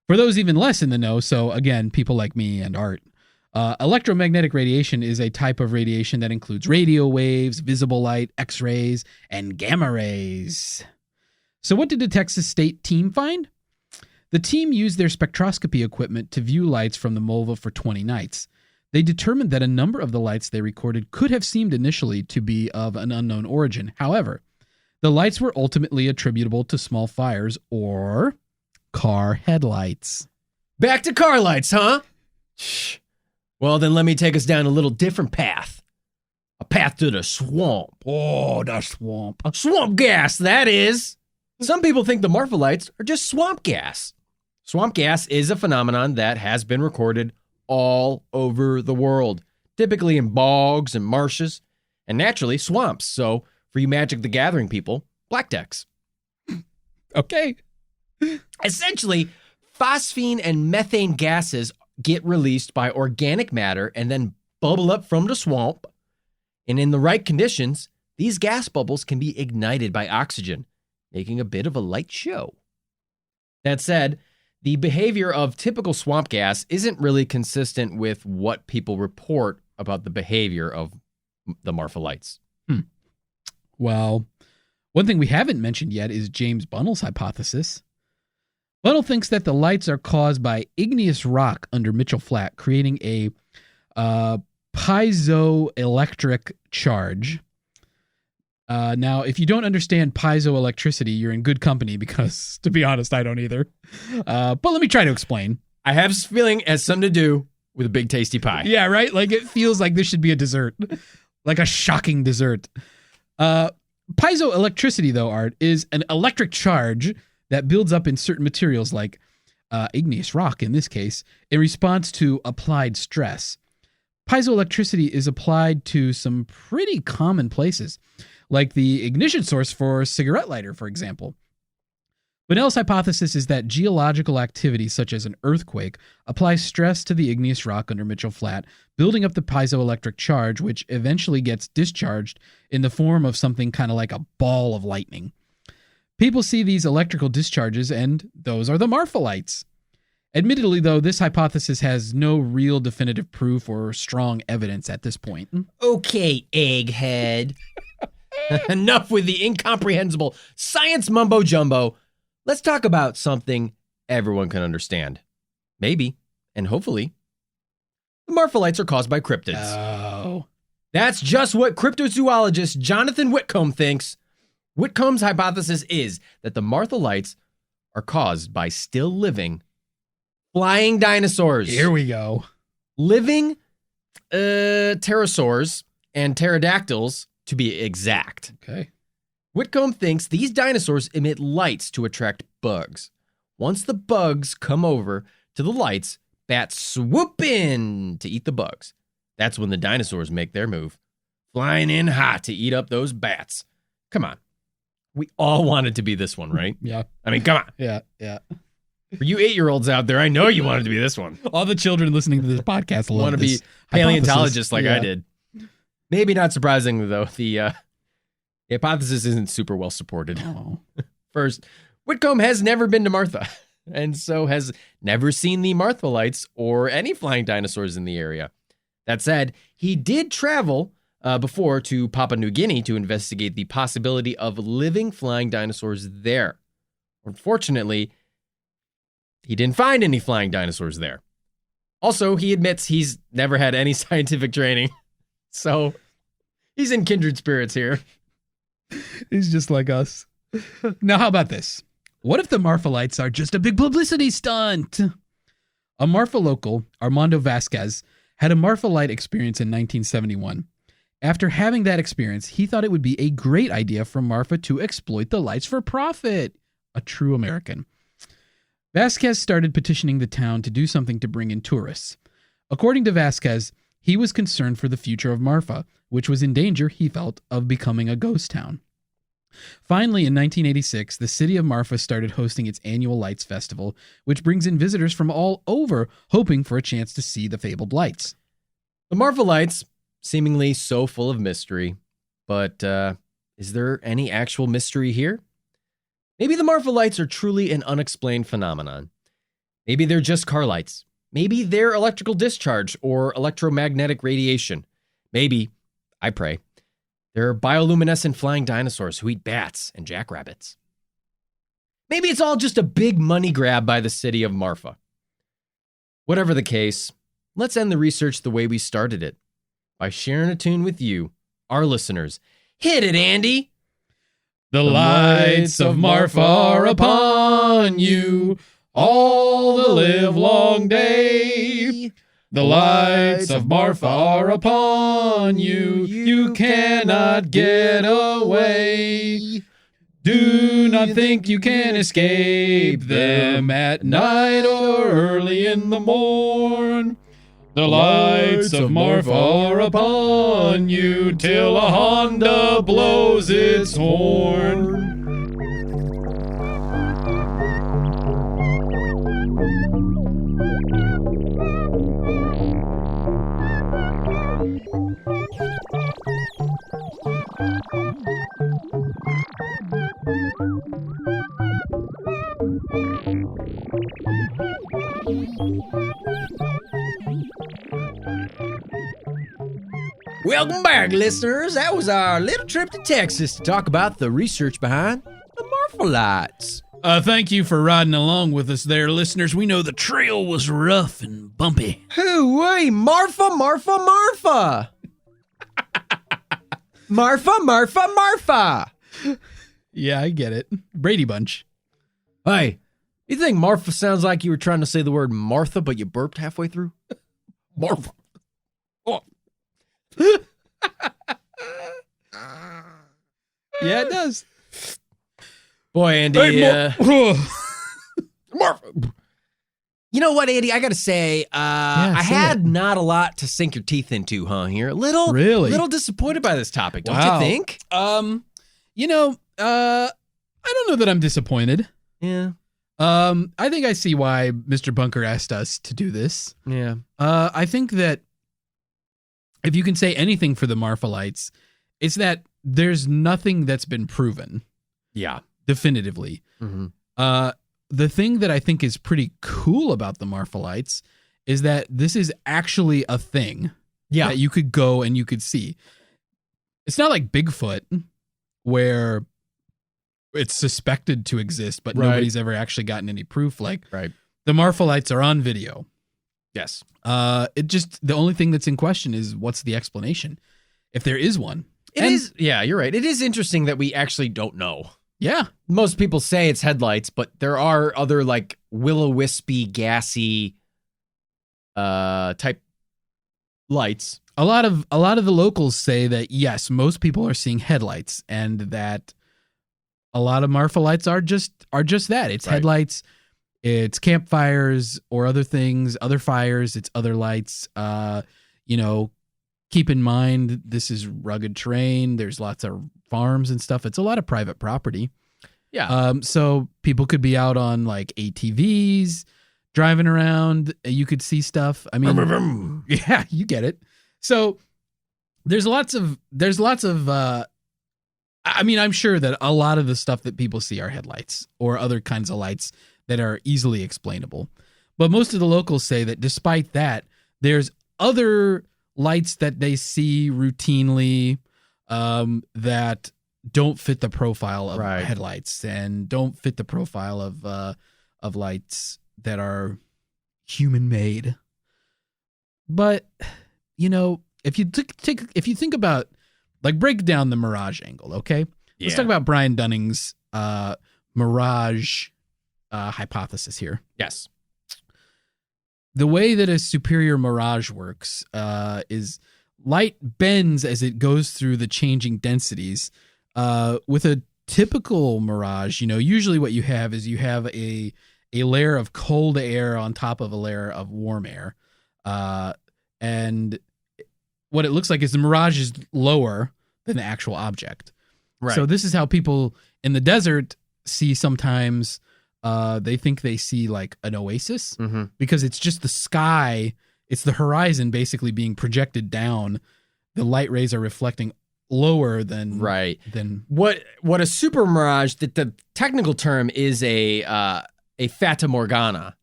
For those even less in the know, so again, people like me and Art, electromagnetic radiation is a type of radiation that includes radio waves, visible light, X-rays, and gamma rays. So what did the Texas State team find? The team used their spectroscopy equipment to view lights from the Mulva for 20 nights. They determined that a number of the lights they recorded could have seemed initially to be of an unknown origin. However, the lights were ultimately attributable to small fires or car headlights. Back to car lights, huh? Shh. Well, then let me take us down a little different path. A path to the swamp. Oh, the swamp. Swamp gas, that is. Some people think the Marfa lights are just swamp gas. Swamp gas is a phenomenon that has been recorded all over the world, typically in bogs and marshes, and naturally swamps. So, for you Magic the Gathering people, black decks. Okay. Essentially, phosphine and methane gases get released by organic matter and then bubble up from the swamp. And in the right conditions, these gas bubbles can be ignited by oxygen, making a bit of a light show. That said, the behavior of typical swamp gas isn't really consistent with what people report about the behavior of the Marfa lights. Well, one thing we haven't mentioned yet is James Bunnell's hypothesis. Bunnell thinks that the lights are caused by igneous rock under Mitchell Flat, creating a piezoelectric charge. Now, if you don't understand piezoelectricity, you're in good company because, to be honest, I don't either. But let me try to explain. I have this feeling it has something to do with a big tasty pie. Yeah, right? Like, it feels like this should be a dessert. Like a shocking dessert. Piezoelectricity, though, Art, is an electric charge that builds up in certain materials like igneous rock, in this case, in response to applied stress. Piezoelectricity is applied to some pretty common places, like the ignition source for a cigarette lighter, for example. Bunnell's hypothesis is that geological activity, such as an earthquake, applies stress to the igneous rock under Mitchell Flat, building up the piezoelectric charge, which eventually gets discharged in the form of something kind of like a ball of lightning. People see these electrical discharges, and those are the Marfa lights. Admittedly, though, this hypothesis has no real definitive proof or strong evidence at this point. Okay, egghead. Enough with the incomprehensible science mumbo jumbo. Let's talk about something everyone can understand. Maybe, and hopefully, the Marfa lights are caused by cryptids. Oh. That's just what cryptozoologist Jonathan Whitcomb thinks. Whitcomb's hypothesis is that the Marfa lights are caused by still living flying dinosaurs. Here we go. Living pterosaurs and pterodactyls, to be exact. Okay. Whitcomb thinks these dinosaurs emit lights to attract bugs. Once the bugs come over to the lights, bats swoop in to eat the bugs. That's when the dinosaurs make their move, flying in hot to eat up those bats. Come on. We all wanted to be this one, right? Yeah. I mean, come on. Yeah. For you 8-year-olds out there, I know you wanted to be this one. All the children listening to this podcast Want to be paleontologists like I did. Maybe not surprisingly, though, the hypothesis isn't super well supported. Oh. First, Whitcomb has never been to Martha, and so has never seen the Marfa Lights or any flying dinosaurs in the area. That said, he did travel before to Papua New Guinea to investigate the possibility of living flying dinosaurs there. Unfortunately, he didn't find any flying dinosaurs there. Also, he admits he's never had any scientific training, so he's in kindred spirits here. He's just like us. Now, how about this? What if the Marfa Lights are just a big publicity stunt? A Marfa local, Armando Vasquez, had a Marfa Light experience in 1971. After having that experience, he thought it would be a great idea for Marfa to exploit the lights for profit. A true American. Vasquez started petitioning the town to do something to bring in tourists. According to Vasquez, he was concerned for the future of Marfa, which was in danger, he felt, of becoming a ghost town. Finally, in 1986, the city of Marfa started hosting its annual Lights Festival, which brings in visitors from all over, hoping for a chance to see the fabled lights. The Marfa Lights, seemingly so full of mystery, but is there any actual mystery here? Maybe the Marfa Lights are truly an unexplained phenomenon. Maybe they're just car lights. Maybe they're electrical discharge or electromagnetic radiation. Maybe, I pray, they're bioluminescent flying dinosaurs who eat bats and jackrabbits. Maybe it's all just a big money grab by the city of Marfa. Whatever the case, let's end the research the way we started it, by sharing a tune with you, our listeners. Hit it, Andy! The lights of Marfa are upon you all the livelong day. The lights of Marfa are upon you. You cannot get away. Do not think you can escape them at night or early in the morn. The lights of Marfa are upon you till a Honda blows its horn. Welcome back, listeners. That was our little trip to Texas to talk about the research behind the Marfa Lights. Thank you for riding along with us there, listeners. We know the trail was rough and bumpy. Hooey, Marfa, Marfa, Marfa. Marfa, Marfa, Marfa. Yeah, I get it. Brady Bunch. Hey, you think Marfa sounds like you were trying to say the word Martha, but you burped halfway through? Marfa. Oh. Yeah, it does. Boy, Andy. Hey, Marfa. You know what, Andy? I got to say, I had not a lot to sink your teeth into, here. Little disappointed by this topic, don't you think? I don't know that I'm disappointed. Yeah. I think I see why Mr. Bunker asked us to do this. Yeah. I think that if you can say anything for the Marfa Lights, it's that there's nothing that's been proven. Yeah. Definitively. Mm-hmm. The thing that I think is pretty cool about the Marfa Lights is that this is actually a thing that you could go and you could see. It's not like Bigfoot where it's suspected to exist, but nobody's ever actually gotten any proof. The Marfa Lights are on video. Yes. The only thing that's in question is what's the explanation, if there is one. Yeah, you're right. It is interesting that we actually don't know. Yeah. Most people say it's headlights, but there are other like will-o-wispy, gassy type lights. A lot of the locals say that yes, most people are seeing headlights, and that a lot of Marfa Lights are just that. It's headlights. it's campfires or other things, other fires, it's other lights. Keep in mind, this is rugged terrain. There's lots of farms and stuff. It's a lot of private property. Yeah. So people could be out on like ATVs, driving around. You could see stuff. I mean, yeah, you get it. So there's lots of, I'm sure that a lot of the stuff that people see are headlights or other kinds of lights that are easily explainable. But most of the locals say that despite that, there's other lights that they see routinely that don't fit the profile of headlights and don't fit the profile of lights that are human made. But if you think about, like, break down the mirage angle, okay? Let's talk about Brian Dunning's mirage hypothesis here. Yes. The way that a superior mirage works is light bends as it goes through the changing densities. With a typical mirage, usually what you have is you have a layer of cold air on top of a layer of warm air. And what it looks like is the mirage is lower than the actual object. Right. So this is how people in the desert see sometimes. They think they see like an oasis because it's just the sky. It's the horizon basically being projected down. The light rays are reflecting lower than what a super mirage. That the technical term is a fata morgana,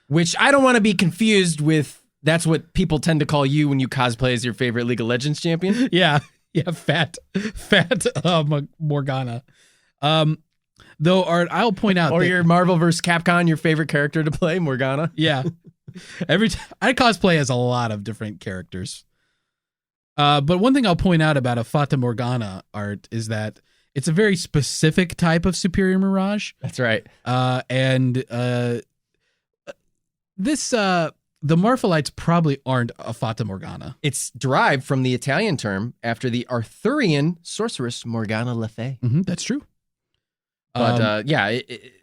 which I don't want to be confused with. That's what people tend to call you when you cosplay as your favorite League of Legends champion. Yeah, fat Morgana. Though, Art, I'll point out, or your Marvel vs. Capcom, your favorite character to play, Morgana. Yeah, every time I cosplay as a lot of different characters. But one thing I'll point out about a Fata Morgana, Art, is that it's a very specific type of superior mirage. That's right. The Marfa Lights probably aren't a Fata Morgana. It's derived from the Italian term after the Arthurian sorceress Morgana Le Fay. That's true. But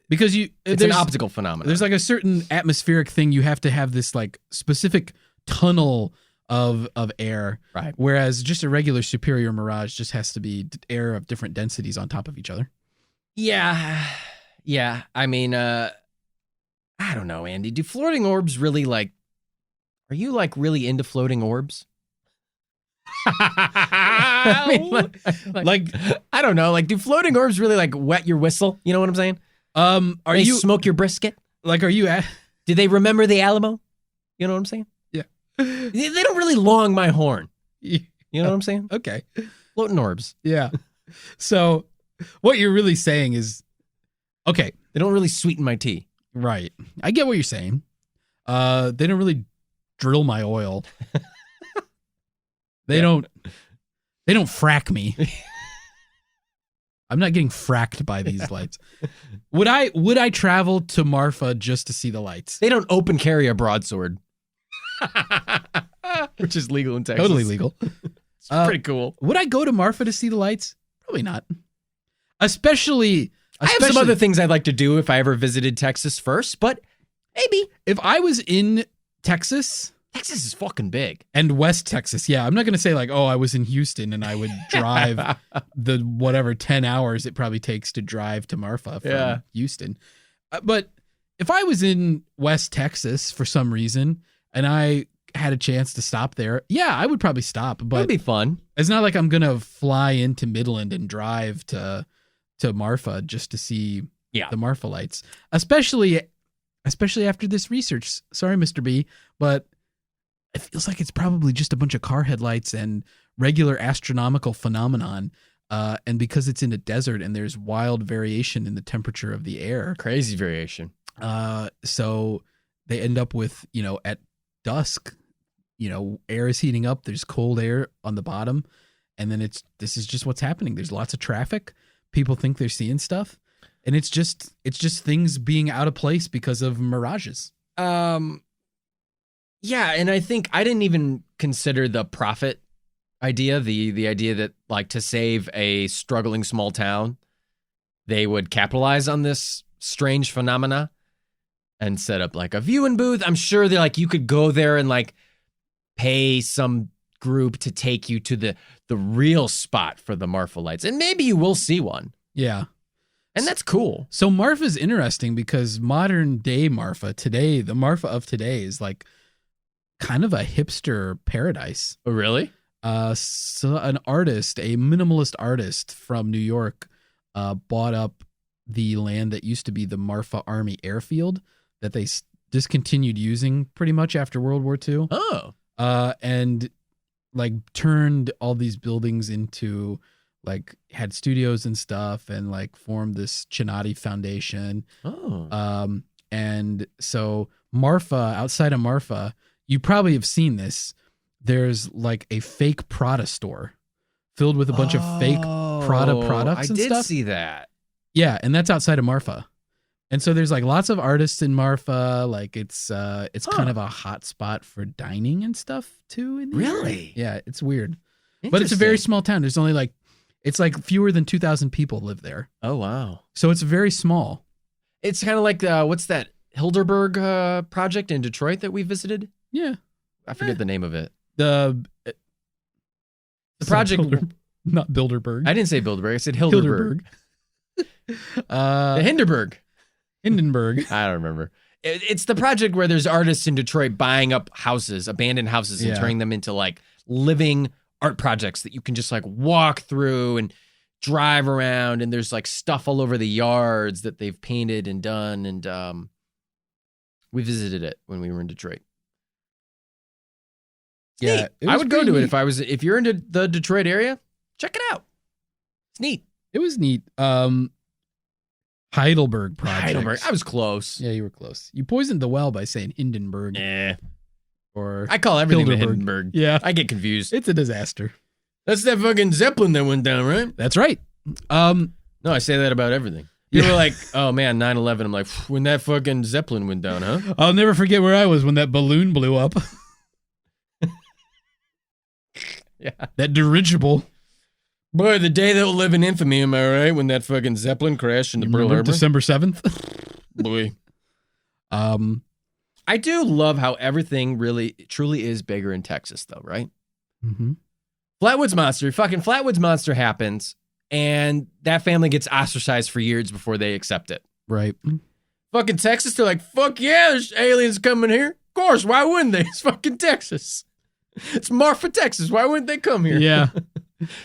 because it's an optical phenomenon. There's like a certain atmospheric thing. You have to have this like specific tunnel of air, right? Whereas just a regular superior mirage just has to be air of different densities on top of each other. Yeah. I mean, I don't know, Andy. Do floating orbs really like? Are you like really into floating orbs? I mean, like, I don't know. Like, do floating orbs really like wet your whistle? You know what I'm saying? Are you smoke your brisket? Like, are you at? Do they remember the Alamo? You know what I'm saying? Yeah. They don't really long my horn. You know what I'm saying? Okay. Floating orbs. Yeah. So, what you're really saying is, okay, they don't really sweeten my tea. Right. I get what you're saying. They don't really drill my oil. They don't frack me. I'm not getting fracked by these lights. Would I travel to Marfa just to see the lights? They don't open carry a broadsword. Which is legal in Texas. Totally legal. It's pretty cool. Would I go to Marfa to see the lights? Probably not. Especially I have some other things I'd like to do if I ever visited Texas first, but maybe. If I was in Texas is fucking big. And West Texas. Yeah, I'm not going to say like, oh, I was in Houston and I would drive the whatever 10 hours it probably takes to drive to Marfa from Houston. But if I was in West Texas for some reason and I had a chance to stop there, yeah, I would probably stop. But it'd be fun. It's not like I'm going to fly into Midland and drive to Marfa just to see the Marfa Lights. Especially after this research. Sorry, Mr. B, but it feels like it's probably just a bunch of car headlights and regular astronomical phenomenon. And because it's in a desert and there's wild variation in the temperature of the air. Crazy variation. So they end up with, at dusk, air is heating up. There's cold air on the bottom. And then this is just what's happening. There's lots of traffic. People think they're seeing stuff. And it's just things being out of place because of mirages. Yeah, and I think I didn't even consider the profit idea, the idea that like to save a struggling small town, they would capitalize on this strange phenomena. and set up like a viewing booth. I'm sure they're like, you could go there and like pay some group to take you to the real spot for the Marfa Lights. And maybe you will see one. Yeah. And that's cool. So Marfa's interesting because modern day Marfa today, the Marfa of today is like kind of a hipster paradise. Oh, really? So an artist, a minimalist artist from New York, bought up the land that used to be the Marfa Army Airfield that they discontinued using pretty much after World War II. Oh. And like turned all these buildings into like had studios and stuff and like formed this Chinati Foundation. Oh. And so Marfa, outside of Marfa, you probably have seen this. There's like a fake Prada store filled with a bunch of fake Prada products and stuff. I did see that. Yeah, and that's outside of Marfa. And so there's like lots of artists in Marfa. Like it's kind of a hot spot for dining and stuff too. In Really? Yeah, it's weird. But it's a very small town. There's only like, it's like fewer than 2,000 people live there. Oh, wow. So it's very small. It's kind of like what's that Hilderberg project in Detroit that we visited? Yeah. I forget the name of it. The project. Not Bilderberg. I didn't say Bilderberg. I said Hilderberg. The Hindenburg. Hindenburg. I don't remember. It's the project where there's artists in Detroit buying up houses, abandoned houses, and turning them into like living art projects that you can just like walk through and drive around. And there's like stuff all over the yards that they've painted and done. And we visited it when we were in Detroit. Yeah, I would go to it if you're into the Detroit area. Check it out. It's neat. It was neat. Heidelberg project. Heidelberg. I was close. Yeah, you were close. You poisoned the well by saying Hindenburg. Or I call everything the Bilderberg. Hindenburg. Yeah. I get confused. It's a disaster. That's that fucking Zeppelin that went down, right? That's right. No, I say that about everything. People are like, oh man, 9/11. I'm like, when that fucking Zeppelin went down, huh? I'll never forget where I was when that balloon blew up. Yeah. That dirigible. Boy, the day that will live in infamy, am I right? When that fucking Zeppelin crashed into Pearl Harbor. December 7th. Boy. I do love how everything really, truly is bigger in Texas, though, right? Mm-hmm. Flatwoods Monster. Fucking Flatwoods Monster happens, and that family gets ostracized for years before they accept it. Right. Fucking Texas, they're like, fuck yeah, there's aliens coming here. Of course, why wouldn't they? It's fucking Texas. It's Marfa, Texas. Why wouldn't they come here? Yeah.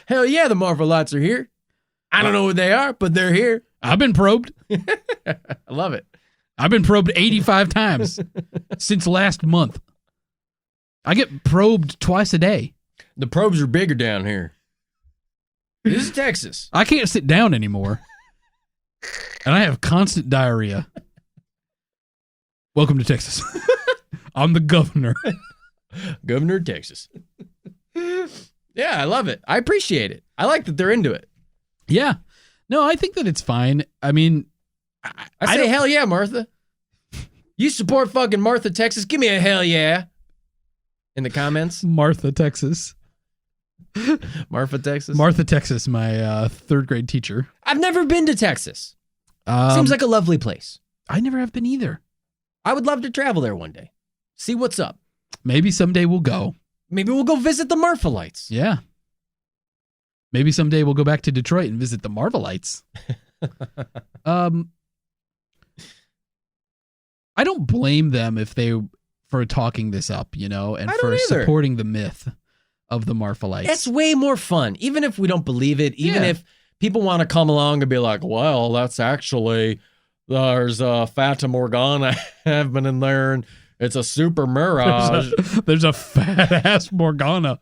Hell yeah, the Marfa Lights are here. I don't know what they are, but they're here. I've been probed. I love it. I've been probed 85 times since last month. I get probed twice a day. The probes are bigger down here. This is Texas. I can't sit down anymore. And I have constant diarrhea. Welcome to Texas. I'm the governor. Governor of Texas. Yeah, I love it. I appreciate it. I like that they're into it. Yeah. No, I think that it's fine. I mean, I say hell yeah, Martha. You support fucking Martha, Texas? Give me a hell yeah in the comments. Martha, Texas. Marfa, Texas? Martha, Texas, my third grade teacher. I've never been to Texas. Seems like a lovely place. I never have been either. I would love to travel there one day. See what's up. Maybe someday we'll go. Maybe we'll go visit the Marfa Lights. Yeah. Maybe someday we'll go back to Detroit and visit the Marfa Lights. I don't blame them for talking this up, and for supporting the myth of the Marfa Lights. It's way more fun, even if we don't believe it, even if people want to come along and be like, well, that's actually, there's a Fata Morgana happening there, and it's a super mirage. There's a fat-ass Morgana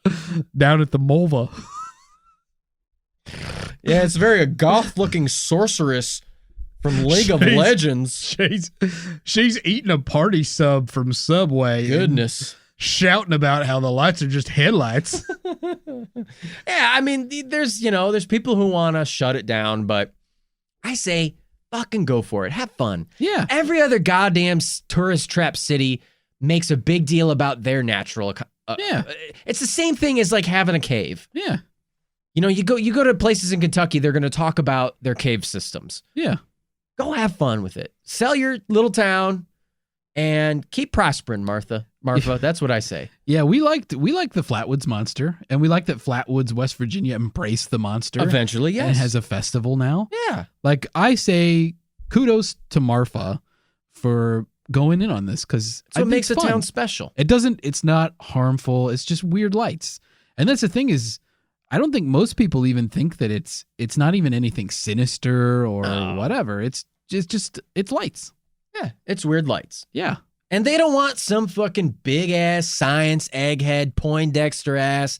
down at the Mulva. Yeah, it's very a goth-looking sorceress from League of Legends. She's eating a party sub from Subway. Goodness. Shouting about how the lights are just headlights. Yeah, I mean, there's people who want to shut it down, but I say, fucking go for it. Have fun. Yeah. Every other goddamn tourist trap city makes a big deal about their natural. Yeah. It's the same thing as like having a cave. Yeah. You go to places in Kentucky, they're going to talk about their cave systems. Yeah. Go have fun with it. Sell your little town. And keep prospering, Marfa. That's what I say. Yeah, we liked the Flatwoods Monster, and we like that Flatwoods, West Virginia embraced the monster. Eventually, yes. And has a festival now. Yeah. Like, I say kudos to Marfa for going in on this, because That's what makes a town special. It's not harmful. It's just weird lights. And that's the thing is, I don't think most people even think that it's not even anything sinister or whatever. It's lights. Yeah, it's weird lights. Yeah. And they don't want some fucking big-ass science, egghead, Poindexter-ass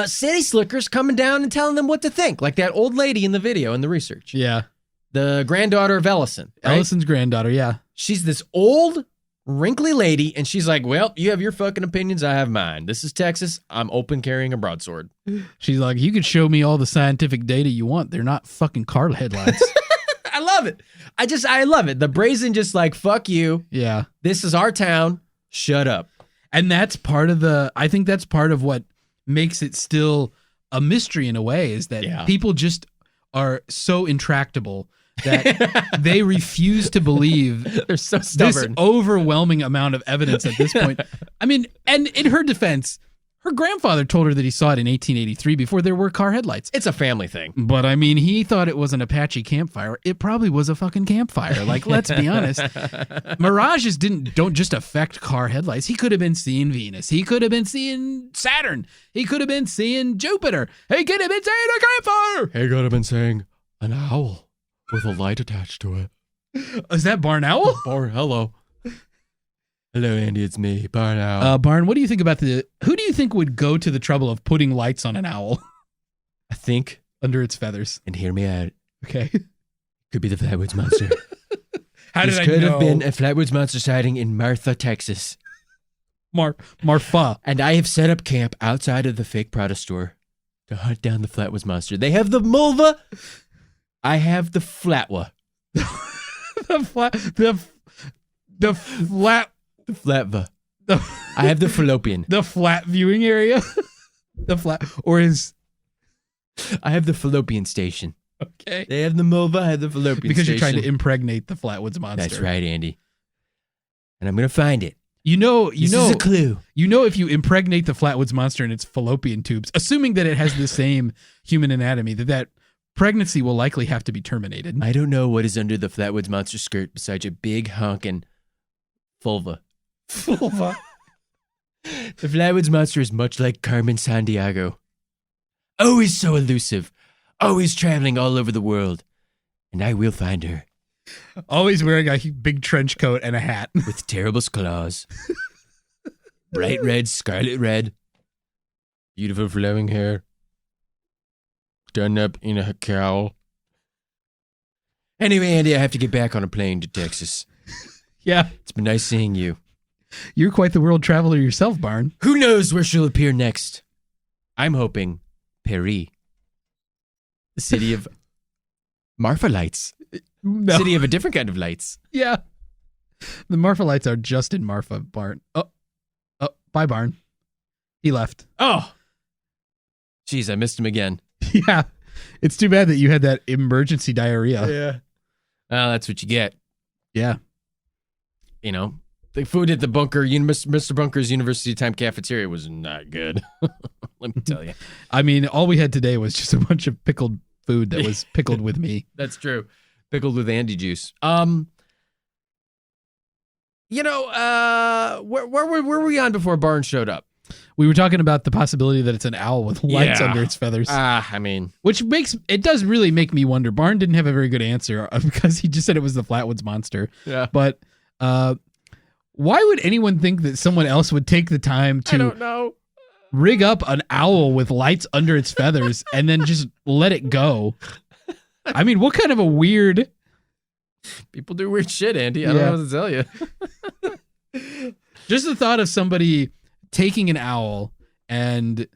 city slickers coming down and telling them what to think, like that old lady in the video in the research. Yeah. The granddaughter of Ellison. Right? Ellison's granddaughter, yeah. She's this old, wrinkly lady, and she's like, well, you have your fucking opinions, I have mine. This is Texas. I'm open carrying a broadsword. She's like, you could show me all the scientific data you want. They're not fucking car headlights. I love it. I love it. The brazen just like, fuck you. Yeah. This is our town. Shut up. And that's part of I think that's part of what makes it still a mystery in a way, is that people just are so intractable that they refuse to believe. They're so stubborn. This overwhelming amount of evidence at this point. I mean, and in her defense, her grandfather told her that he saw it in 1883 before there were car headlights. It's a family thing. But I mean, he thought it was an Apache campfire. It probably was a fucking campfire. Like, let's be honest. Mirages don't just affect car headlights. He could have been seeing Venus. He could have been seeing Saturn. He could have been seeing Jupiter. He could have been seeing a campfire. He could have been seeing an owl with a light attached to it. Is that Barn Owl? Hello. Hello, Andy. It's me, Barn Owl. Barn, what do you think about who do you think would go to the trouble of putting lights on an owl? I think under its feathers. And hear me out. Okay. Could be the Flatwoods Monster. How did I know? This could have been a Flatwoods Monster sighting in Marfa, Texas. Marfa. And I have set up camp outside of the fake Prada store to hunt down the Flatwoods Monster. They have the mulva. I have the flatwa. The flatva. I have the fallopian. The flat viewing area. I have the fallopian station. Okay. They have the mulva, I have the fallopian because station. You're trying to impregnate the Flatwoods Monster. That's right, Andy. And I'm going to find it. This is a clue. If you impregnate the Flatwoods Monster in its fallopian tubes, assuming that it has the same human anatomy, that pregnancy will likely have to be terminated. I don't know what is under the Flatwoods Monster skirt besides a big honkin' vulva. The Flatwoods Monster is much like Carmen Sandiego. Always so elusive. Always traveling all over the world. And I will find her. Always wearing a big trench coat and a hat. With terrible claws. Bright red, scarlet red. Beautiful flowing hair. Done up in a cowl. Anyway, Andy, I have to get back on a plane to Texas. Yeah. It's been nice seeing you. You're quite the world traveler yourself, Barn. Who knows where she'll appear next? I'm hoping Paris. The city of Marfa Lights. No. City of a different kind of lights. Yeah. The Marfa Lights are just in Marfa, Barn. Oh, bye, Barn. He left. Oh. Jeez, I missed him again. Yeah. It's too bad that you had that emergency diarrhea. Yeah. Well, that's what you get. Yeah. The food at the bunker, Mr. Bunker's University Time cafeteria was not good. Let me tell you. I mean, all we had today was just a bunch of pickled food that was pickled with me. That's true. Pickled with Andy juice. Where were we on before Barnes showed up? We were talking about the possibility that it's an owl with lights under its feathers. Which does really make me wonder. Barn didn't have a very good answer because he just said it was the Flatwoods Monster. Yeah. But why would anyone think that someone else would take the time to I don't know. rig up an owl with lights under its feathers and then just let it go? I mean, what kind of a weird... People do weird shit, Andy. I don't know what to tell you. Just the thought of somebody taking an owl and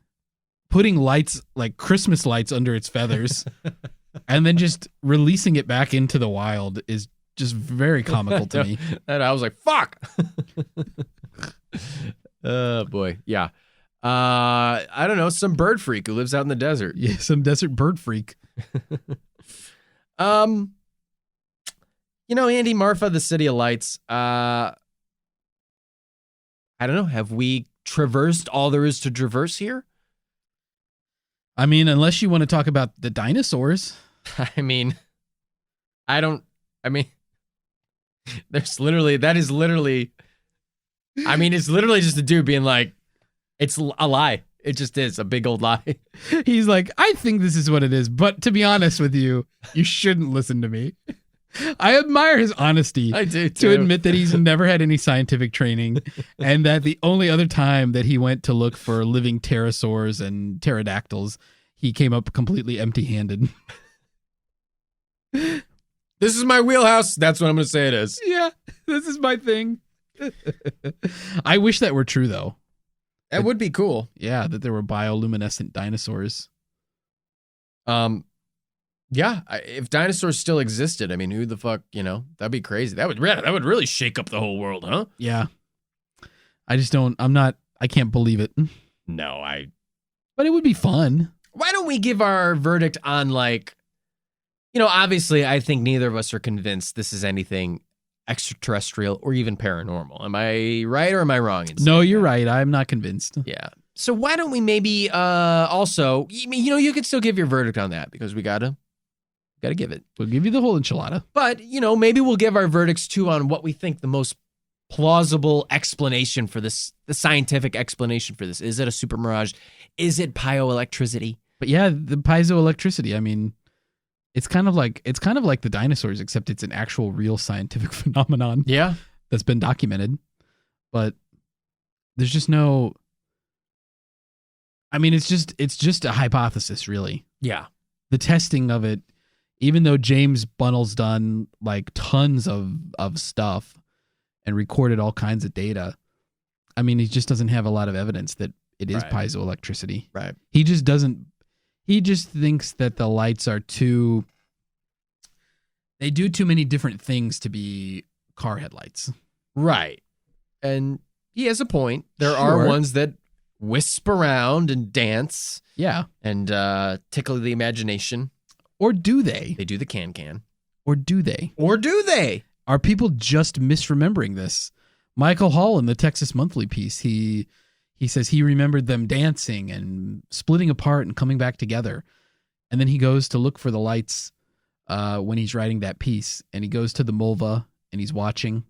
putting lights, like Christmas lights, under its feathers and then just releasing it back into the wild is just very comical to me. And I was like, fuck. Oh, boy. Yeah. I don't know. Some bird freak who lives out in the desert. Yeah, some desert bird freak. Andy, Marfa, the City of Lights. I don't know. Have we traversed all there is to traverse here? I mean, unless you want to talk about the dinosaurs. I mean, it's literally just a dude being like, it's a lie. It just is a big old lie. He's like, I think this is what it is, but to be honest with you, you shouldn't listen to me. I admire his honesty. I do, to admit that he's never had any scientific training and that the only other time that he went to look for living pterosaurs and pterodactyls, he came up completely empty-handed. This is my wheelhouse. That's what I'm going to say it is. Yeah, this is my thing. I wish that were true, though. That would be cool. Yeah, that there were bioluminescent dinosaurs. Yeah, if dinosaurs still existed, I mean, who the fuck, that'd be crazy. That would really shake up the whole world, huh? Yeah. I can't believe it. No, But it would be fun. Why don't we give our verdict on, obviously, I think neither of us are convinced this is anything extraterrestrial or even paranormal. Am I right or am I wrong? No, you're right. I'm not convinced. Yeah. So why don't we maybe also, you could still give your verdict on that because we gotta give it. We'll give you the whole enchilada. But, maybe we'll give our verdicts too on what we think the most plausible explanation for this, the scientific explanation for this. Is it a super mirage? Is it piezoelectricity? But yeah, the piezoelectricity, I mean, it's kind of like the dinosaurs, except it's an actual real scientific phenomenon. Yeah. That's been documented. But there's just no, I mean, it's just a hypothesis, really. Yeah. The testing of it, even though James Bunnell's done like tons of stuff and recorded all kinds of data, I mean, he just doesn't have a lot of evidence that it is piezoelectricity. Right. He just thinks that the lights are they do too many different things to be car headlights. Right. And he has a point. There Sure. are ones that wisp around and dance. Yeah. And tickle the imagination. Or do they? They do the can. Or do they? Or do they? Are people just misremembering this? Michael Hall in the Texas Monthly piece, he says he remembered them dancing and splitting apart and coming back together. And then he goes to look for the lights when he's writing that piece. And he goes to the Mulva and he's watching.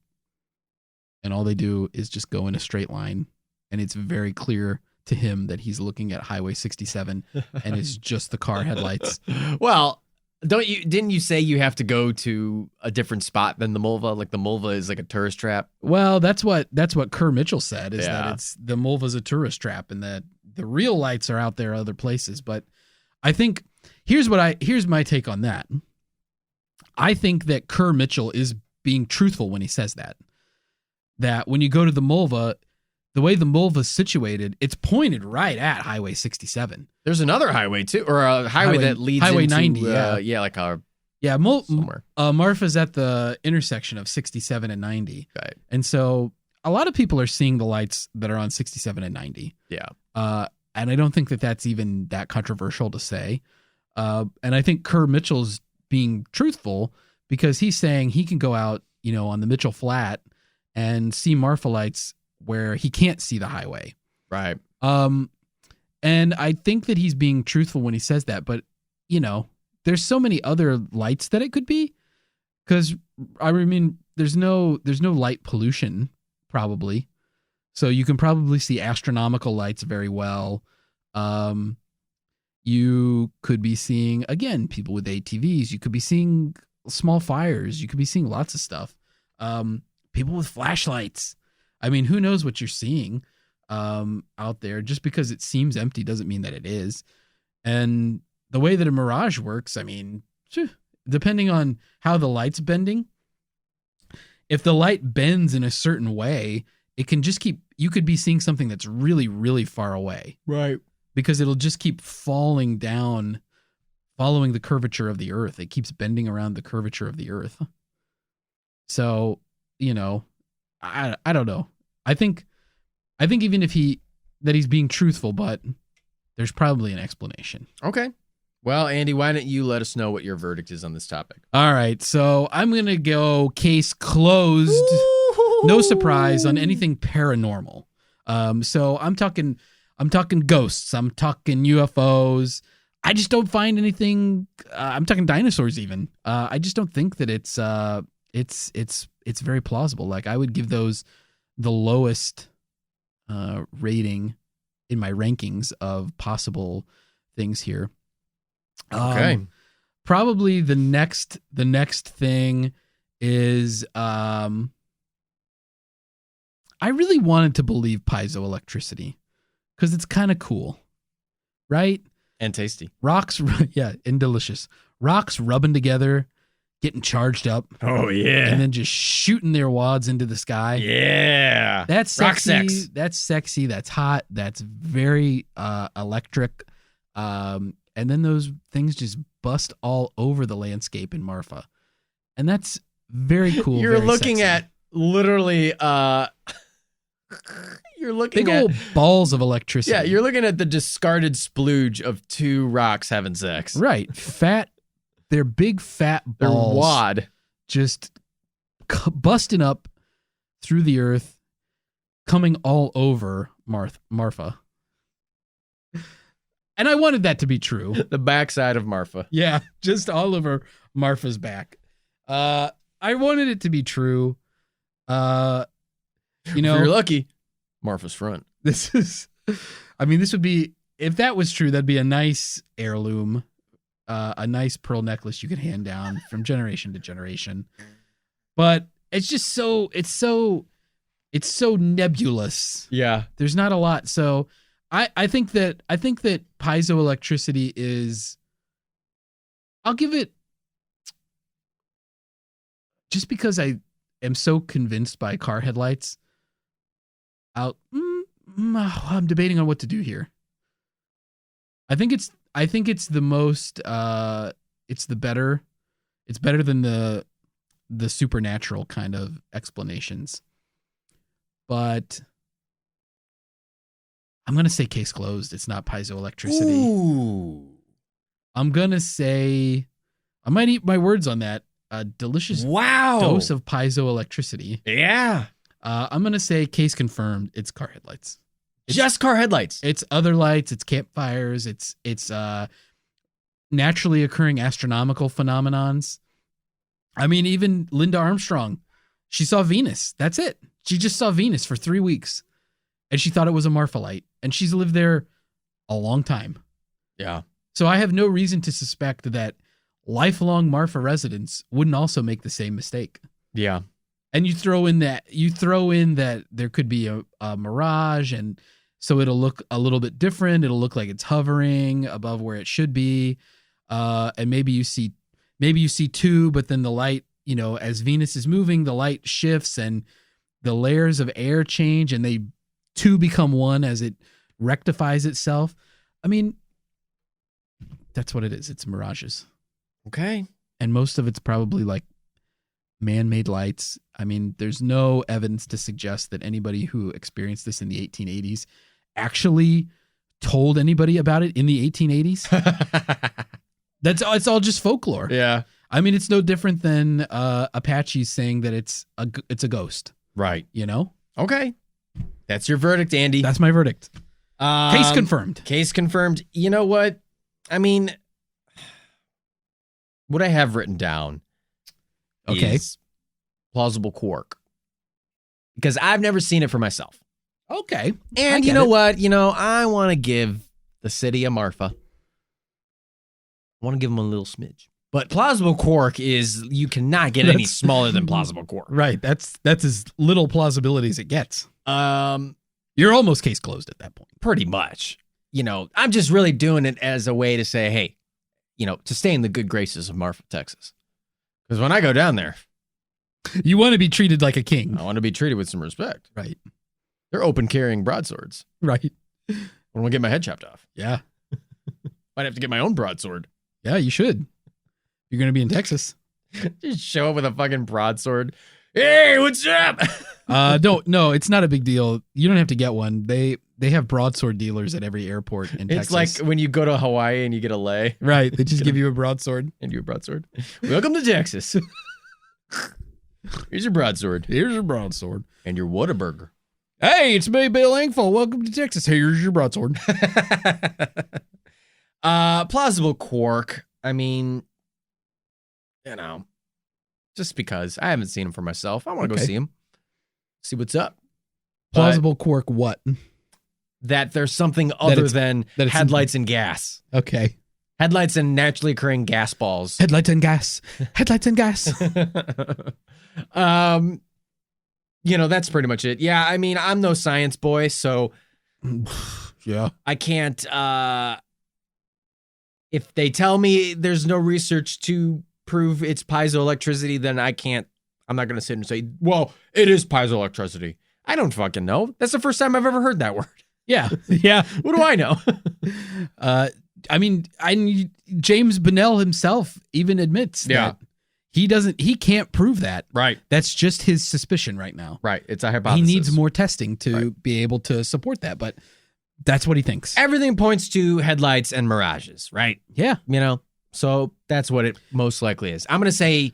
And all they do is just go in a straight line. And it's very clear to him that he's looking at Highway 67 and it's just the car headlights. Well, didn't you say you have to go to a different spot than the Mulva? Like the Mulva is like a tourist trap? Well, that's what Kerr Mitchell said, is that it's the Mulva's a tourist trap and that the real lights are out there other places. But I think here's my take on that. I think that Kerr Mitchell is being truthful when he says that. That when you go to the Mulva, the way the Mulva's situated, it's pointed right at Highway 67. There's another highway too, or a highway that leads Highway into 90. somewhere. Marfa's at the intersection of 67 and 90. Right. And so a lot of people are seeing the lights that are on 67 and 90. Yeah. And I don't think that that's even that controversial to say. And I think Kerr Mitchell's being truthful because he's saying he can go out, on the Mitchell Flat and see Marfa Lights where he can't see the highway. Right. And I think that he's being truthful when he says that, but there's so many other lights that it could be, because I mean, there's no light pollution probably, so you can probably see astronomical lights very well. You could be seeing, again, people with ATVs. You could be seeing small fires. You could be seeing lots of stuff. People with flashlights. I mean, who knows what you're seeing out there? Just because it seems empty doesn't mean that it is. And the way that a mirage works, I mean, depending on how the light's bending, if the light bends in a certain way, it can just you could be seeing something that's really, really far away. Right. Because it'll just keep falling down, following the curvature of the earth. It keeps bending around the curvature of the earth. So, I don't know. I think even if he's being truthful, but there's probably an explanation. Okay. Well, Andy, why don't you let us know what your verdict is on this topic? All right. So I'm going to go case closed. No surprise on anything paranormal. So I'm talking ghosts. I'm talking UFOs. I just don't find anything. I'm talking dinosaurs even. I just don't think that it's very plausible. Like I would give those the lowest rating in my rankings of possible things here. Okay. Probably the next thing is I really wanted to believe piezo electricity because it's kind of cool, right? And tasty. Rocks, yeah, and delicious. Rocks rubbing together, getting charged up. Oh, yeah. And then just shooting their wads into the sky. Yeah. That's sexy. Rock sex. That's sexy. That's hot. That's very electric. And then those things just bust all over the landscape in Marfa. And that's very cool. You're very looking sexy. at literally you're looking big at old balls of electricity. Yeah, you're looking at the discarded splooge of two rocks having sex. Right. Fat. They're big fat Their balls. wad. Just busting up through the earth, coming all over Marfa. And I wanted that to be true. The backside of Marfa. Yeah, just all over Marfa's back. I wanted it to be true. If you're lucky, Marfa's front. This would be, if that was true, that'd be a nice heirloom, a nice pearl necklace you could hand down from generation to generation. But it's just it's so nebulous. Yeah. There's not a lot. So I think that piezo electricity is, I'll give it, just because I am so convinced by car headlights, I'm debating on what to do here. I think it's the most, it's better than the supernatural kind of explanations. But I'm going to say case closed. It's not piezo electricity. Ooh. I'm going to say, I might eat my words on that. A delicious dose of piezo electricity. Yeah. I'm going to say case confirmed. It's car headlights. Just car headlights. It's other lights. It's campfires. It's naturally occurring astronomical phenomenons. I mean, even Linda Armstrong, she saw Venus. That's it. She just saw Venus for 3 weeks. And she thought it was a Marfa light. And she's lived there a long time. Yeah. So I have no reason to suspect that lifelong Marfa residents wouldn't also make the same mistake. Yeah. And you throw in that there could be a mirage, and so it'll look a little bit different. It'll look like it's hovering above where it should be. And maybe you see two, but then the light, as Venus is moving, the light shifts and the layers of air change and they two become one as it rectifies itself. I mean, that's what it is. It's mirages. Okay. And most of it's probably like man-made lights. I mean, there's no evidence to suggest that anybody who experienced this in the 1880s actually told anybody about it in the 1880s. It's all just folklore. Yeah. I mean, it's no different than Apaches saying that it's a ghost. Right. Okay. That's your verdict, Andy. That's my verdict. Case confirmed. Case confirmed. You know what? I mean, what I have written down is plausible quark. Because I've never seen it for myself. Okay. And you know what? I want to give the city of Marfa, I want to give them a little smidge. But plausible quark is, you cannot get any smaller than plausible quark. Right. That's as little plausibility as it gets. You're almost case closed at that point. Pretty much. I'm just really doing it as a way to say, hey, to stay in the good graces of Marfa, Texas. Because when I go down there, you want to be treated like a king. I want to be treated with some respect. Right. They're open carrying broadswords. Right. I want to get my head chopped off. Yeah. Might have to get my own broadsword. Yeah, you should. You're going to be in Texas. Just show up with a fucking broadsword. Hey, what's up? No, it's not a big deal. You don't have to get one. They have broadsword dealers at every airport in Texas. It's like when you go to Hawaii and you get a lei. Right. They just give you a broadsword. And you a broadsword. Welcome to Texas. Here's your broadsword. Here's your broadsword. And your Whataburger. Hey, it's me, Bill Engvall. Welcome to Texas. Here's your broadsword. Plausible quark. I mean, just because I haven't seen him for myself. I want to go see him. See what's up. Plausible quark what? That there's something other than headlights and gas. Okay. Headlights and naturally occurring gas balls. Headlights and gas. Headlights and gas. That's pretty much it. Yeah, I mean, I'm no science boy, so yeah. I can't if they tell me there's no research to prove it's piezoelectricity, then I'm not going to sit and say, well, it is piezoelectricity. I don't fucking know. That's the first time I've ever heard that word. Yeah. Yeah. What do I know? I mean, James Bunnell himself even admits that he can't prove that. Right. That's just his suspicion right now. Right. It's a hypothesis. He needs more testing to be able to support that, but that's what he thinks. Everything points to headlights and mirages, right? Yeah. So that's what it most likely is. I'm going to say,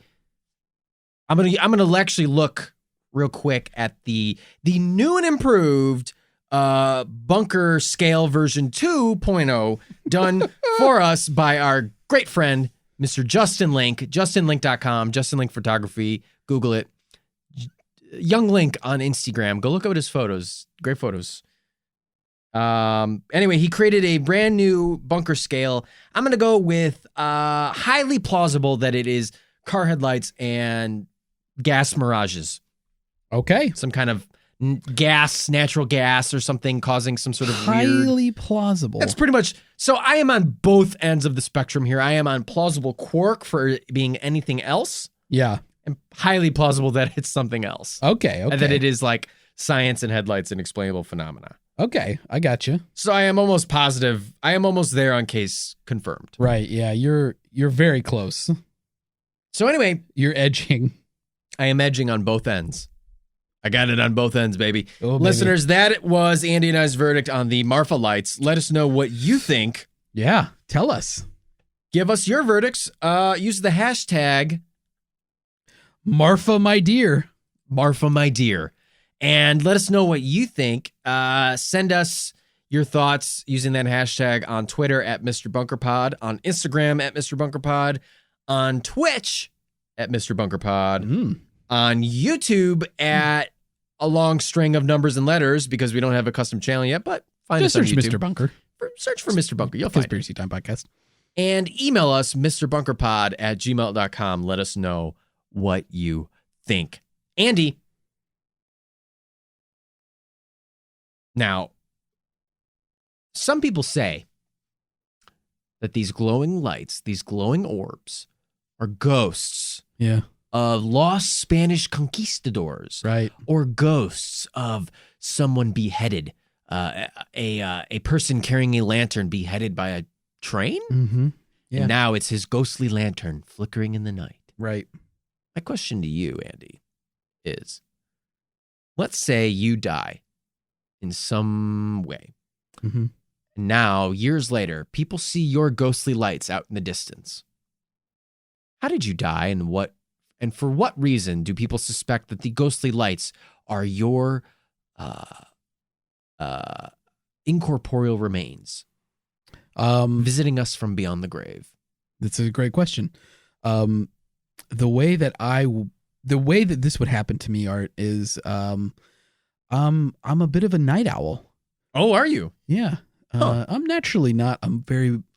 I'm going to actually look real quick at the new and improved bunker scale version 2.0 done for us by our great friend, Mr. Justin Link, justinlink.com, Justin Link Photography. Google it. Young Link on Instagram. Go look at his photos. Great photos. Anyway, he created a brand new bunker scale. I'm going to go with highly plausible that it is car headlights and gas mirages. Okay. Some kind of natural gas or something causing some sort of highly plausible. That's pretty much. So I am on both ends of the spectrum here. I am on plausible quark for it being anything else. Yeah. And highly plausible that it's something else. Okay. And that it is like science and headlights and explainable phenomena. Okay. I got you. So I am almost positive. I am almost there on case confirmed. Right. Yeah. You're very close. So anyway. You're edging. I am edging on both ends. I got it on both ends, baby. Oh, baby. Listeners, that was Andy and I's verdict on the Marfa Lights. Let us know what you think. Yeah, tell us. Give us your verdicts. Use the hashtag Marfa, my dear. Marfa, my dear. And let us know what you think. Send us your thoughts using that hashtag on Twitter at Mr. Bunker Pod, on Instagram at Mr. Bunker Pod, on Twitch at Mr. Bunker Pod. On YouTube at a long string of numbers and letters because we don't have a custom channel yet, but find us on search YouTube. Mr. Bunker. Search for Mr. Bunker. You'll find it. Conspiracy Time Podcast. And email us, MrBunkerPod@gmail.com. Let us know what you think. Andy. Now, some people say that these glowing lights, these glowing orbs, are ghosts. Yeah. Of lost Spanish conquistadors, right? Or ghosts of someone beheaded, a person carrying a lantern beheaded by a train. Mm-hmm. Yeah. And now it's his ghostly lantern flickering in the night. Right. My question to you, Andy, is: let's say you die in some way. Mm-hmm. And now, years later, people see your ghostly lights out in the distance. How did you die, and for what reason do people suspect that the ghostly lights are your incorporeal remains visiting us from beyond the grave? That's a great question. The way that this would happen to me, Art, is I'm a bit of a night owl. Oh, are you? Yeah. I'm naturally not. I'm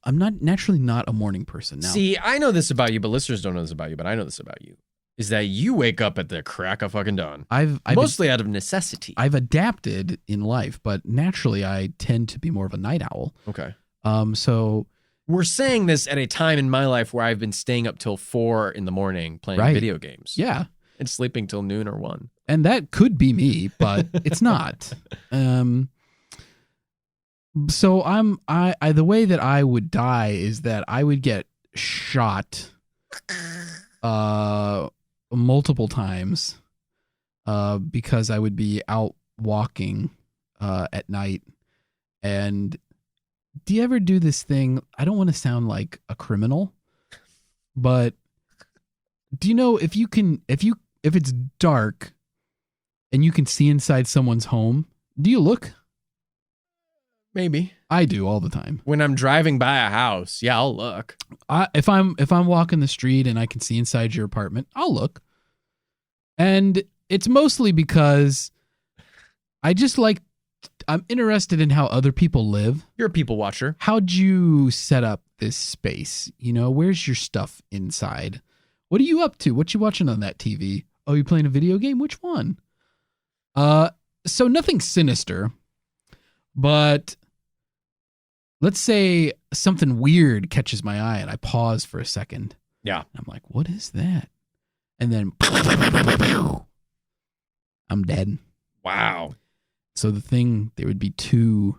not naturally not a morning person now. See, I know this about you, but listeners don't know this about you. But I know this about you. Is that you wake up at the crack of fucking dawn. I've mostly out of necessity. I've adapted in life, but naturally I tend to be more of a night owl. Okay. So we're saying this at a time in my life where I've been staying up till 4 a.m. playing video games. Yeah. And sleeping till noon or 1. And that could be me, but it's not. So the way that I would die is that I would get shot multiple times because I would be out walking at night. And do you ever do this thing? I don't want to sound like a criminal, but do you know if it's dark and you can see inside someone's home, Do you look? Maybe. I do all the time. When I'm driving by a house, yeah, I'll look. If I'm walking the street and I can see inside your apartment, I'll look. And it's mostly because I'm interested in how other people live. You're a people watcher. How'd you set up this space? You know, where's your stuff inside? What are you up to? What you watching on that TV? Oh, you playing a video game? Which one? So nothing sinister, but let's say something weird catches my eye and I pause for a second. Yeah. I'm like, what is that? And then I'm dead. Wow. So there would be two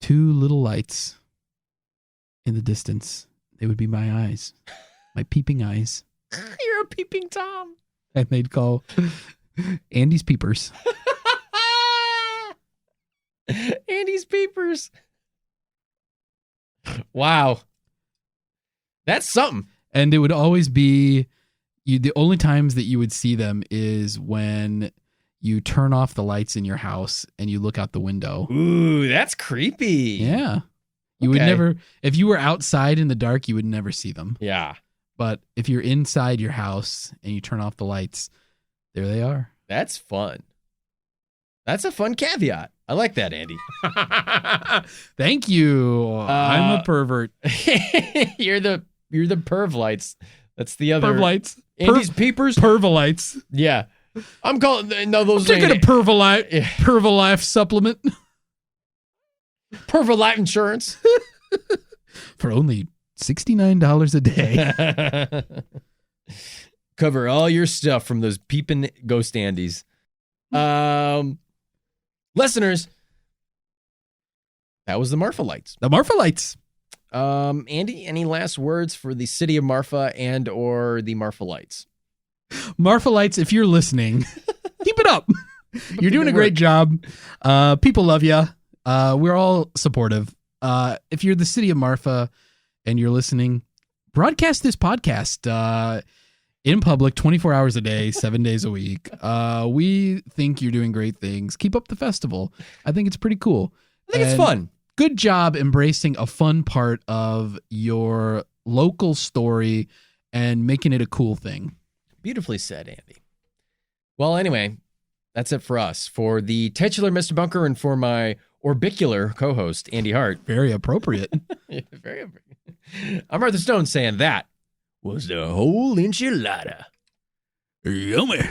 little lights in the distance. They would be my eyes, my peeping eyes. You're a peeping Tom. And they'd call Andy's Peepers. Andy's Peepers. Wow. That's something. And it would always be, the only times that you would see them is when you turn off the lights in your house and you look out the window. Ooh, that's creepy. Yeah. You would never, if you were outside in the dark, you would never see them. Yeah. But if you're inside your house and you turn off the lights, there they are. That's fun. That's a fun caveat. I like that, Andy. Thank you. I'm a pervert. You're the perv lights. That's the other. Perv lights. Andy's Peepers. Pervolites. Yeah. I'm calling, no, those I'm taking a Pervolife supplement. Pervolife insurance. For only $69 a day. Cover all your stuff from those peeping ghost Andys. Listeners, that was the Marfa Lights. The Marfa Lights. Andy, any last words for the city of Marfa and or the Marfa Lights? Marfa Lights, if you're listening, keep it up. You're doing a great job. People love you. We're all supportive. If you're the city of Marfa and you're listening, broadcast this podcast in public 24 hours a day, 7 days a week. We think you're doing great things. Keep up the festival. I think it's pretty cool. I think it's fun. Good job embracing a fun part of your local story and making it a cool thing. Beautifully said, Andy. Well, anyway, that's it for us. For the titular Mr. Bunker and for my orbicular co-host, Andy Hart. Very appropriate. Very appropriate. I'm Arthur Stone saying that was the whole enchilada. Yummy.